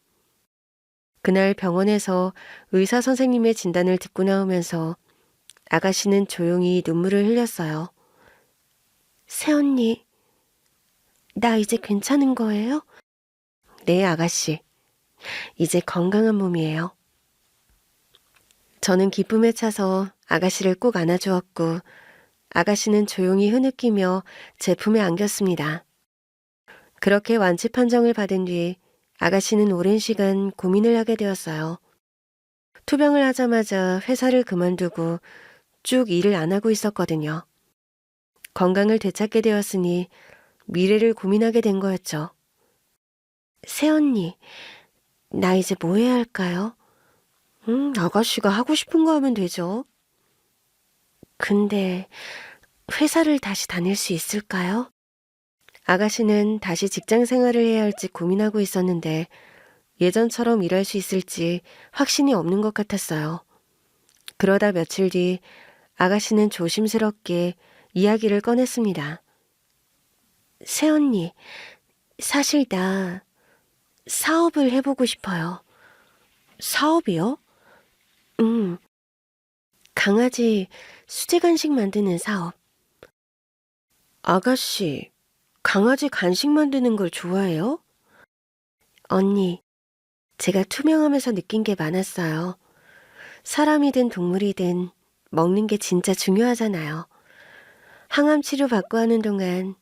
[SPEAKER 1] 그날 병원에서 의사 선생님의 진단을 듣고 나오면서 아가씨는 조용히 눈물을 흘렸어요. 새언니, 나 이제 괜찮은 거예요? 네, 아가씨. 이제 건강한 몸이에요. 저는 기쁨에 차서 아가씨를 꼭 안아주었고 아가씨는 조용히 흐느끼며 제품에 안겼습니다. 그렇게 완치 판정을 받은 뒤 아가씨는 오랜 시간 고민을 하게 되었어요. 투병을 하자마자 회사를 그만두고 쭉 일을 안 하고 있었거든요. 건강을 되찾게 되었으니 미래를 고민하게 된 거였죠. 새언니, 나 이제 뭐 해야 할까요? 아가씨가 하고 싶은 거 하면 되죠. 근데 회사를 다시 다닐 수 있을까요? 아가씨는 다시 직장 생활을 해야 할지 고민하고 있었는데 예전처럼 일할 수 있을지 확신이 없는 것 같았어요. 그러다 며칠 뒤 아가씨는 조심스럽게 이야기를 꺼냈습니다. 새언니, 사실 나 사업을 해보고 싶어요. 사업이요? 강아지 수제 간식 만드는 사업. 아가씨, 강아지 간식 만드는 걸 좋아해요? 언니, 제가 투명하면서 느낀 게 많았어요. 사람이든 동물이든 먹는 게 진짜 중요하잖아요. 항암 치료 받고 하는 동안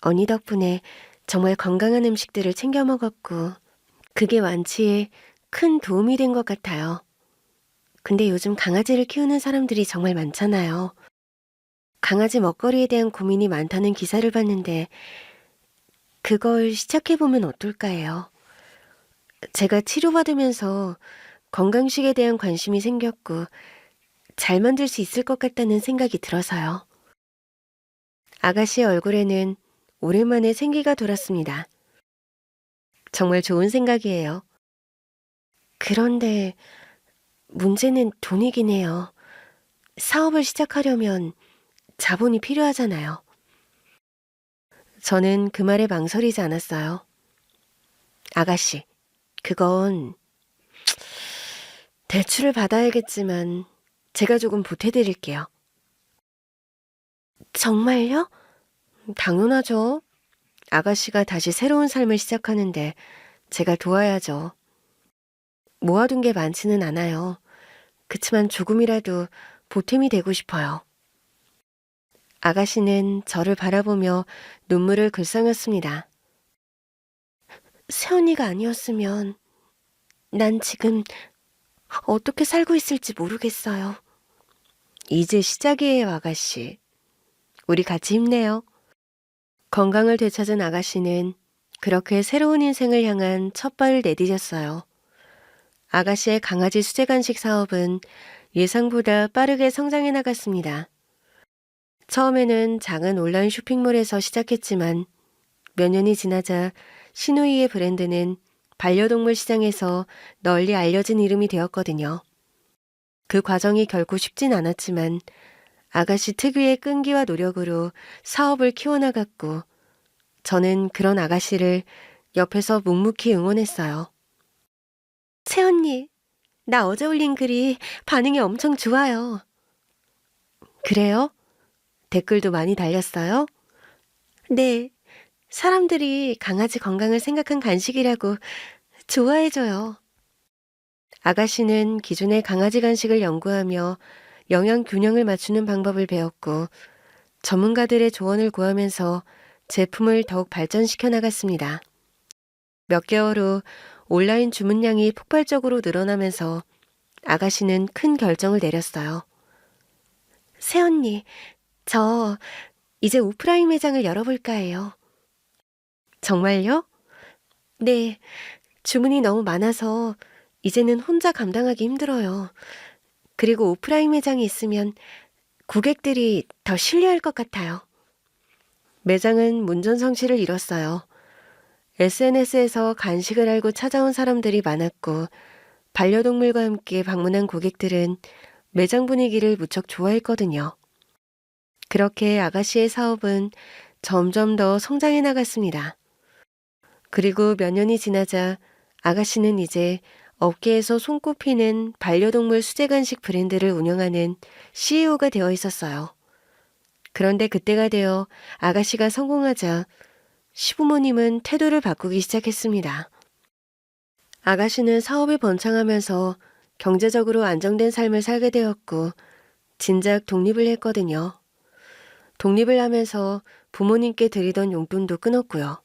[SPEAKER 1] 언니 덕분에 정말 건강한 음식들을 챙겨 먹었고 그게 완치에 큰 도움이 된 것 같아요. 근데 요즘 강아지를 키우는 사람들이 정말 많잖아요. 강아지 먹거리에 대한 고민이 많다는 기사를 봤는데 그걸 시작해보면 어떨까 해요. 제가 치료받으면서 건강식에 대한 관심이 생겼고 잘 만들 수 있을 것 같다는 생각이 들어서요. 아가씨의 얼굴에는 오랜만에 생기가 돌았습니다. 정말 좋은 생각이에요. 그런데 문제는 돈이긴 해요. 사업을 시작하려면 자본이 필요하잖아요. 저는 그 말에 망설이지 않았어요. 아가씨, 그건 대출을 받아야겠지만 제가 조금 보태드릴게요. 정말요? 당연하죠. 아가씨가 다시 새로운 삶을 시작하는데 제가 도와야죠. 모아둔 게 많지는 않아요. 그치만 조금이라도 보탬이 되고 싶어요. 아가씨는 저를 바라보며 눈물을 글썽였습니다. 새언니가 아니었으면 난 지금 어떻게 살고 있을지 모르겠어요. 이제 시작이에요, 아가씨. 우리 같이 힘내요. 건강을 되찾은 아가씨는 그렇게 새로운 인생을 향한 첫 발을 내디뎠어요. 아가씨의 강아지 수제 간식 사업은 예상보다 빠르게 성장해 나갔습니다. 처음에는 작은 온라인 쇼핑몰에서 시작했지만 몇 년이 지나자 시누이의 브랜드는 반려동물 시장에서 널리 알려진 이름이 되었거든요. 그 과정이 결코 쉽진 않았지만 아가씨 특유의 끈기와 노력으로 사업을 키워나갔고 저는 그런 아가씨를 옆에서 묵묵히 응원했어요. 채언니, 나 어제 올린 글이 반응이 엄청 좋아요. 그래요? 댓글도 많이 달렸어요? 네, 사람들이 강아지 건강을 생각한 간식이라고 좋아해줘요. 아가씨는 기존의 강아지 간식을 연구하며 영양 균형을 맞추는 방법을 배웠고 전문가들의 조언을 구하면서 제품을 더욱 발전시켜 나갔습니다. 몇 개월 후 온라인 주문량이 폭발적으로 늘어나면서 아가씨는 큰 결정을 내렸어요. 새언니, 저 이제 오프라인 매장을 열어볼까 해요. 정말요? 네, 주문이 너무 많아서 이제는 혼자 감당하기 힘들어요. 그리고 오프라인 매장이 있으면 고객들이 더 신뢰할 것 같아요. 매장은 문전성시를 이뤘어요. SNS에서 간식을 알고 찾아온 사람들이 많았고 반려동물과 함께 방문한 고객들은 매장 분위기를 무척 좋아했거든요. 그렇게 아가씨의 사업은 점점 더 성장해 나갔습니다. 그리고 몇 년이 지나자 아가씨는 이제 업계에서 손꼽히는 반려동물 수제 간식 브랜드를 운영하는 CEO가 되어 있었어요. 그런데 그때가 되어 아가씨가 성공하자 시부모님은 태도를 바꾸기 시작했습니다. 아가씨는 사업이 번창하면서 경제적으로 안정된 삶을 살게 되었고 진작 독립을 했거든요. 독립을 하면서 부모님께 드리던 용돈도 끊었고요.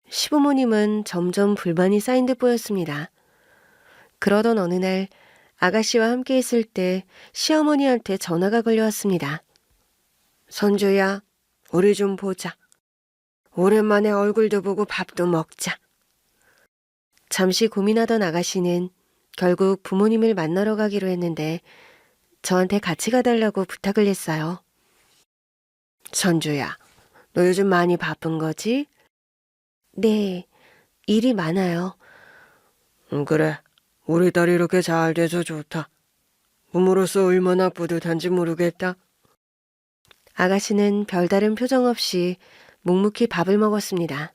[SPEAKER 1] 시부모님은 점점 불만이 쌓인 듯 보였습니다. 그러던 어느 날 아가씨와 함께 있을 때 시어머니한테 전화가 걸려왔습니다. 선주야, 우리 좀 보자. 오랜만에 얼굴도 보고 밥도 먹자. 잠시 고민하던 아가씨는 결국 부모님을 만나러 가기로 했는데 저한테 같이 가달라고 부탁을 했어요. 선주야, 너 요즘 많이 바쁜 거지? 네, 일이 많아요. 그래, 우리 딸이 이렇게 잘 돼서 좋다. 부모로서 얼마나 뿌듯한지 모르겠다. 아가씨는 별다른 표정 없이 묵묵히 밥을 먹었습니다.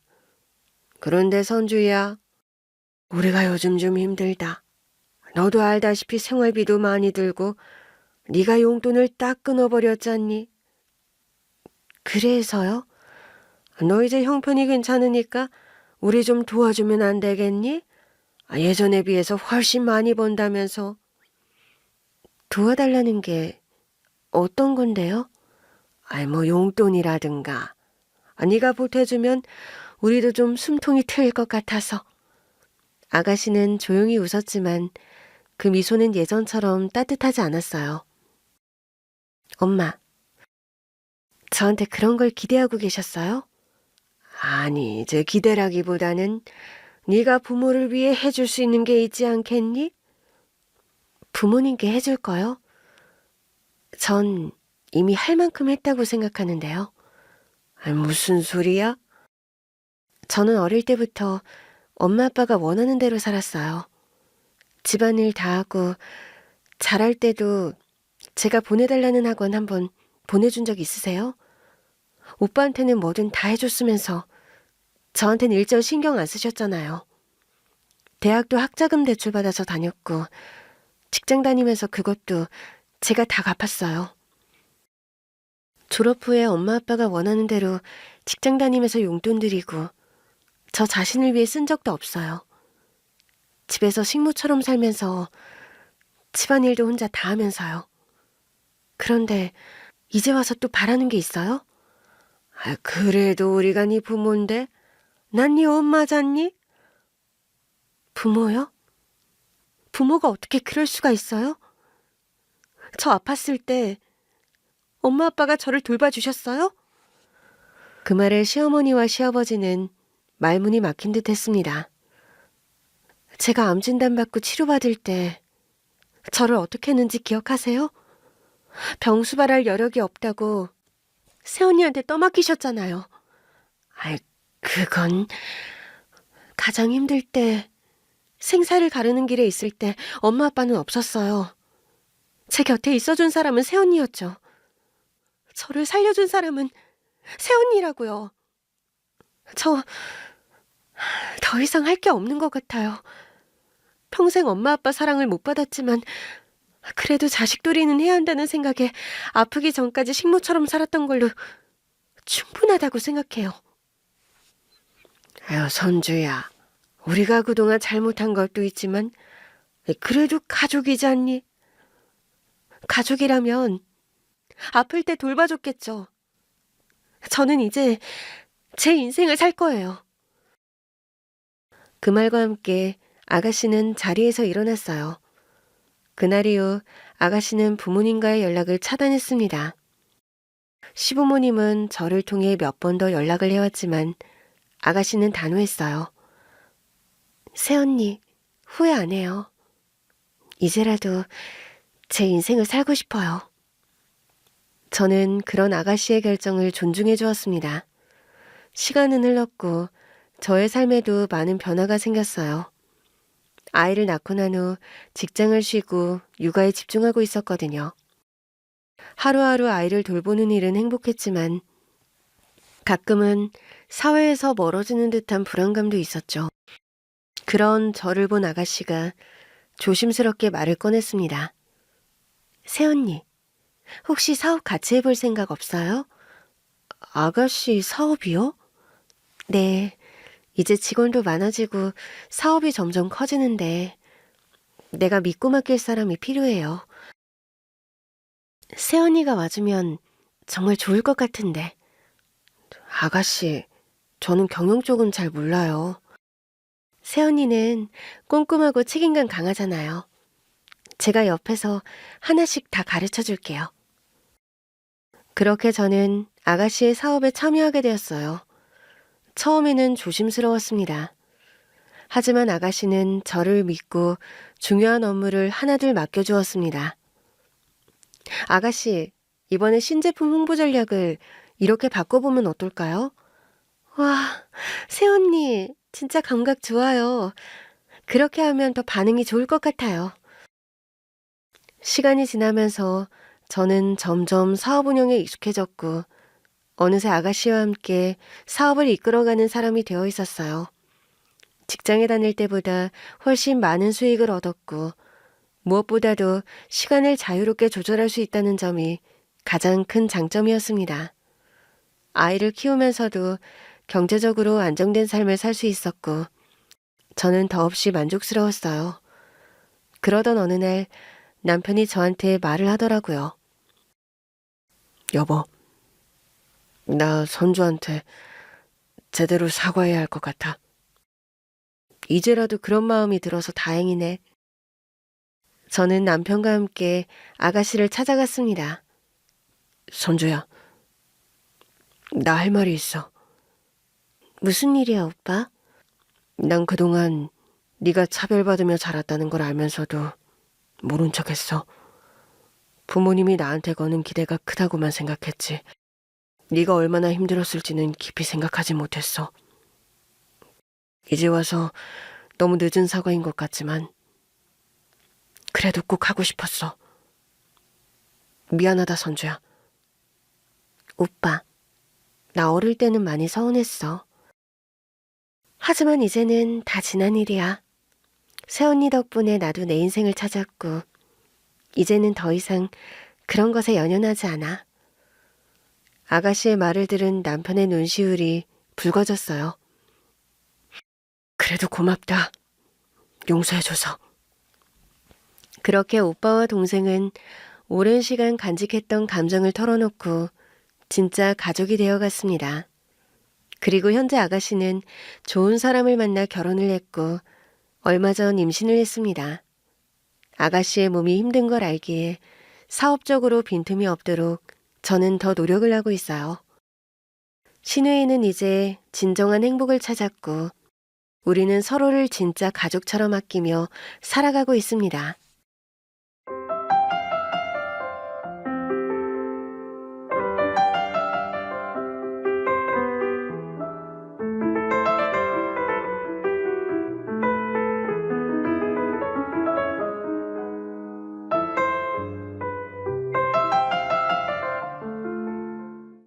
[SPEAKER 1] 그런데 선주야, 우리가 요즘 좀 힘들다. 너도 알다시피 생활비도 많이 들고 네가 용돈을 딱 끊어버렸잖니. 그래서요? 너 이제 형편이 괜찮으니까 우리 좀 도와주면 안 되겠니? 예전에 비해서 훨씬 많이 번다면서. 도와달라는 게 어떤 건데요? 뭐 용돈이라든가. 네가 보태주면 우리도 좀 숨통이 트일 것 같아서. 아가씨는 조용히 웃었지만 그 미소는 예전처럼 따뜻하지 않았어요. 엄마, 저한테 그런 걸 기대하고 계셨어요? 아니, 제 기대라기보다는 네가 부모를 위해 해줄 수 있는 게 있지 않겠니? 부모님께 해줄 거요? 전 이미 할 만큼 했다고 생각하는데요. 무슨 소리야? 저는 어릴 때부터 엄마 아빠가 원하는 대로 살았어요. 집안일 다 하고 잘할 때도 제가 보내달라는 학원 한번 보내준 적 있으세요? 오빠한테는 뭐든 다 해줬으면서 저한테는 일절 신경 안 쓰셨잖아요. 대학도 학자금 대출받아서 다녔고 직장 다니면서 그것도 제가 다 갚았어요. 졸업 후에 엄마 아빠가 원하는 대로 직장 다니면서 용돈 드리고 저 자신을 위해 쓴 적도 없어요. 집에서 식모처럼 살면서 집안일도 혼자 다 하면서요. 그런데 이제 와서 또 바라는 게 있어요? 그래도 우리가 네 부모인데 난 네 엄마잖니? 부모요? 부모가 어떻게 그럴 수가 있어요? 저 아팠을 때 엄마 아빠가 저를 돌봐주셨어요? 그 말에 시어머니와 시아버지는 말문이 막힌 듯 했습니다. 제가 암 진단받고 치료받을 때 저를 어떻게 했는지 기억하세요? 병수발할 여력이 없다고 새언니한테 떠맡기셨잖아요. 그건 가장 힘들 때 생사를 가르는 길에 있을 때 엄마 아빠는 없었어요. 제 곁에 있어준 사람은 새언니였죠. 저를 살려준 사람은 새언니라고요. 저 더 이상 할 게 없는 것 같아요. 평생 엄마 아빠 사랑을 못 받았지만 그래도 자식돌이는 해야 한다는 생각에 아프기 전까지 식모처럼 살았던 걸로 충분하다고 생각해요. 선주야, 우리가 그동안 잘못한 것도 있지만 그래도 가족이지 않니? 가족이라면 아플 때 돌봐줬겠죠. 저는 이제 제 인생을 살 거예요. 그 말과 함께 아가씨는 자리에서 일어났어요. 그날 이후 아가씨는 부모님과의 연락을 차단했습니다. 시부모님은 저를 통해 몇 번 더 연락을 해왔지만 아가씨는 단호했어요. 새언니, 후회 안 해요. 이제라도 제 인생을 살고 싶어요. 저는 그런 아가씨의 결정을 존중해 주었습니다. 시간은 흘렀고 저의 삶에도 많은 변화가 생겼어요. 아이를 낳고 난 후 직장을 쉬고 육아에 집중하고 있었거든요. 하루하루 아이를 돌보는 일은 행복했지만 가끔은 사회에서 멀어지는 듯한 불안감도 있었죠. 그런 저를 본 아가씨가 조심스럽게 말을 꺼냈습니다. 새언니, 혹시 사업 같이 해볼 생각 없어요? 아가씨 사업이요? 네, 이제 직원도 많아지고 사업이 점점 커지는데 내가 믿고 맡길 사람이 필요해요. 새언니가 와주면 정말 좋을 것 같은데. 아가씨, 저는 경영 쪽은 잘 몰라요. 새언니는 꼼꼼하고 책임감 강하잖아요. 제가 옆에서 하나씩 다 가르쳐 줄게요. 그렇게 저는 아가씨의 사업에 참여하게 되었어요. 처음에는 조심스러웠습니다. 하지만 아가씨는 저를 믿고 중요한 업무를 하나둘 맡겨주었습니다. 아가씨, 이번에 신제품 홍보 전략을 이렇게 바꿔보면 어떨까요? 와, 새언니, 진짜 감각 좋아요. 그렇게 하면 더 반응이 좋을 것 같아요. 시간이 지나면서 저는 점점 사업 운영에 익숙해졌고 어느새 아가씨와 함께 사업을 이끌어가는 사람이 되어 있었어요. 직장에 다닐 때보다 훨씬 많은 수익을 얻었고 무엇보다도 시간을 자유롭게 조절할 수 있다는 점이 가장 큰 장점이었습니다. 아이를 키우면서도 경제적으로 안정된 삶을 살 수 있었고 저는 더없이 만족스러웠어요. 그러던 어느 날 남편이 저한테 말을 하더라고요. 여보, 나 선주한테 제대로 사과해야 할 것 같아. 이제라도 그런 마음이 들어서 다행이네. 저는 남편과 함께 아가씨를 찾아갔습니다. 선주야, 나 할 말이 있어. 무슨 일이야, 오빠? 난 그동안 네가 차별받으며 자랐다는 걸 알면서도 모른 척했어. 부모님이 나한테 거는 기대가 크다고만 생각했지. 네가 얼마나 힘들었을지는 깊이 생각하지 못했어. 이제 와서 너무 늦은 사과인 것 같지만 그래도 꼭 하고 싶었어. 미안하다, 선주야. 오빠, 나 어릴 때는 많이 서운했어. 하지만 이제는 다 지난 일이야. 새언니 덕분에 나도 내 인생을 찾았고, 이제는 더 이상 그런 것에 연연하지 않아. 아가씨의 말을 들은 남편의 눈시울이 붉어졌어요. 그래도 고맙다. 용서해줘서. 그렇게 오빠와 동생은 오랜 시간 간직했던 감정을 털어놓고 진짜 가족이 되어갔습니다. 그리고 현재 아가씨는 좋은 사람을 만나 결혼을 했고 얼마 전 임신을 했습니다. 아가씨의 몸이 힘든 걸 알기에 사업적으로 빈틈이 없도록 저는 더 노력을 하고 있어요. 신우이는 이제 진정한 행복을 찾았고 우리는 서로를 진짜 가족처럼 아끼며 살아가고 있습니다.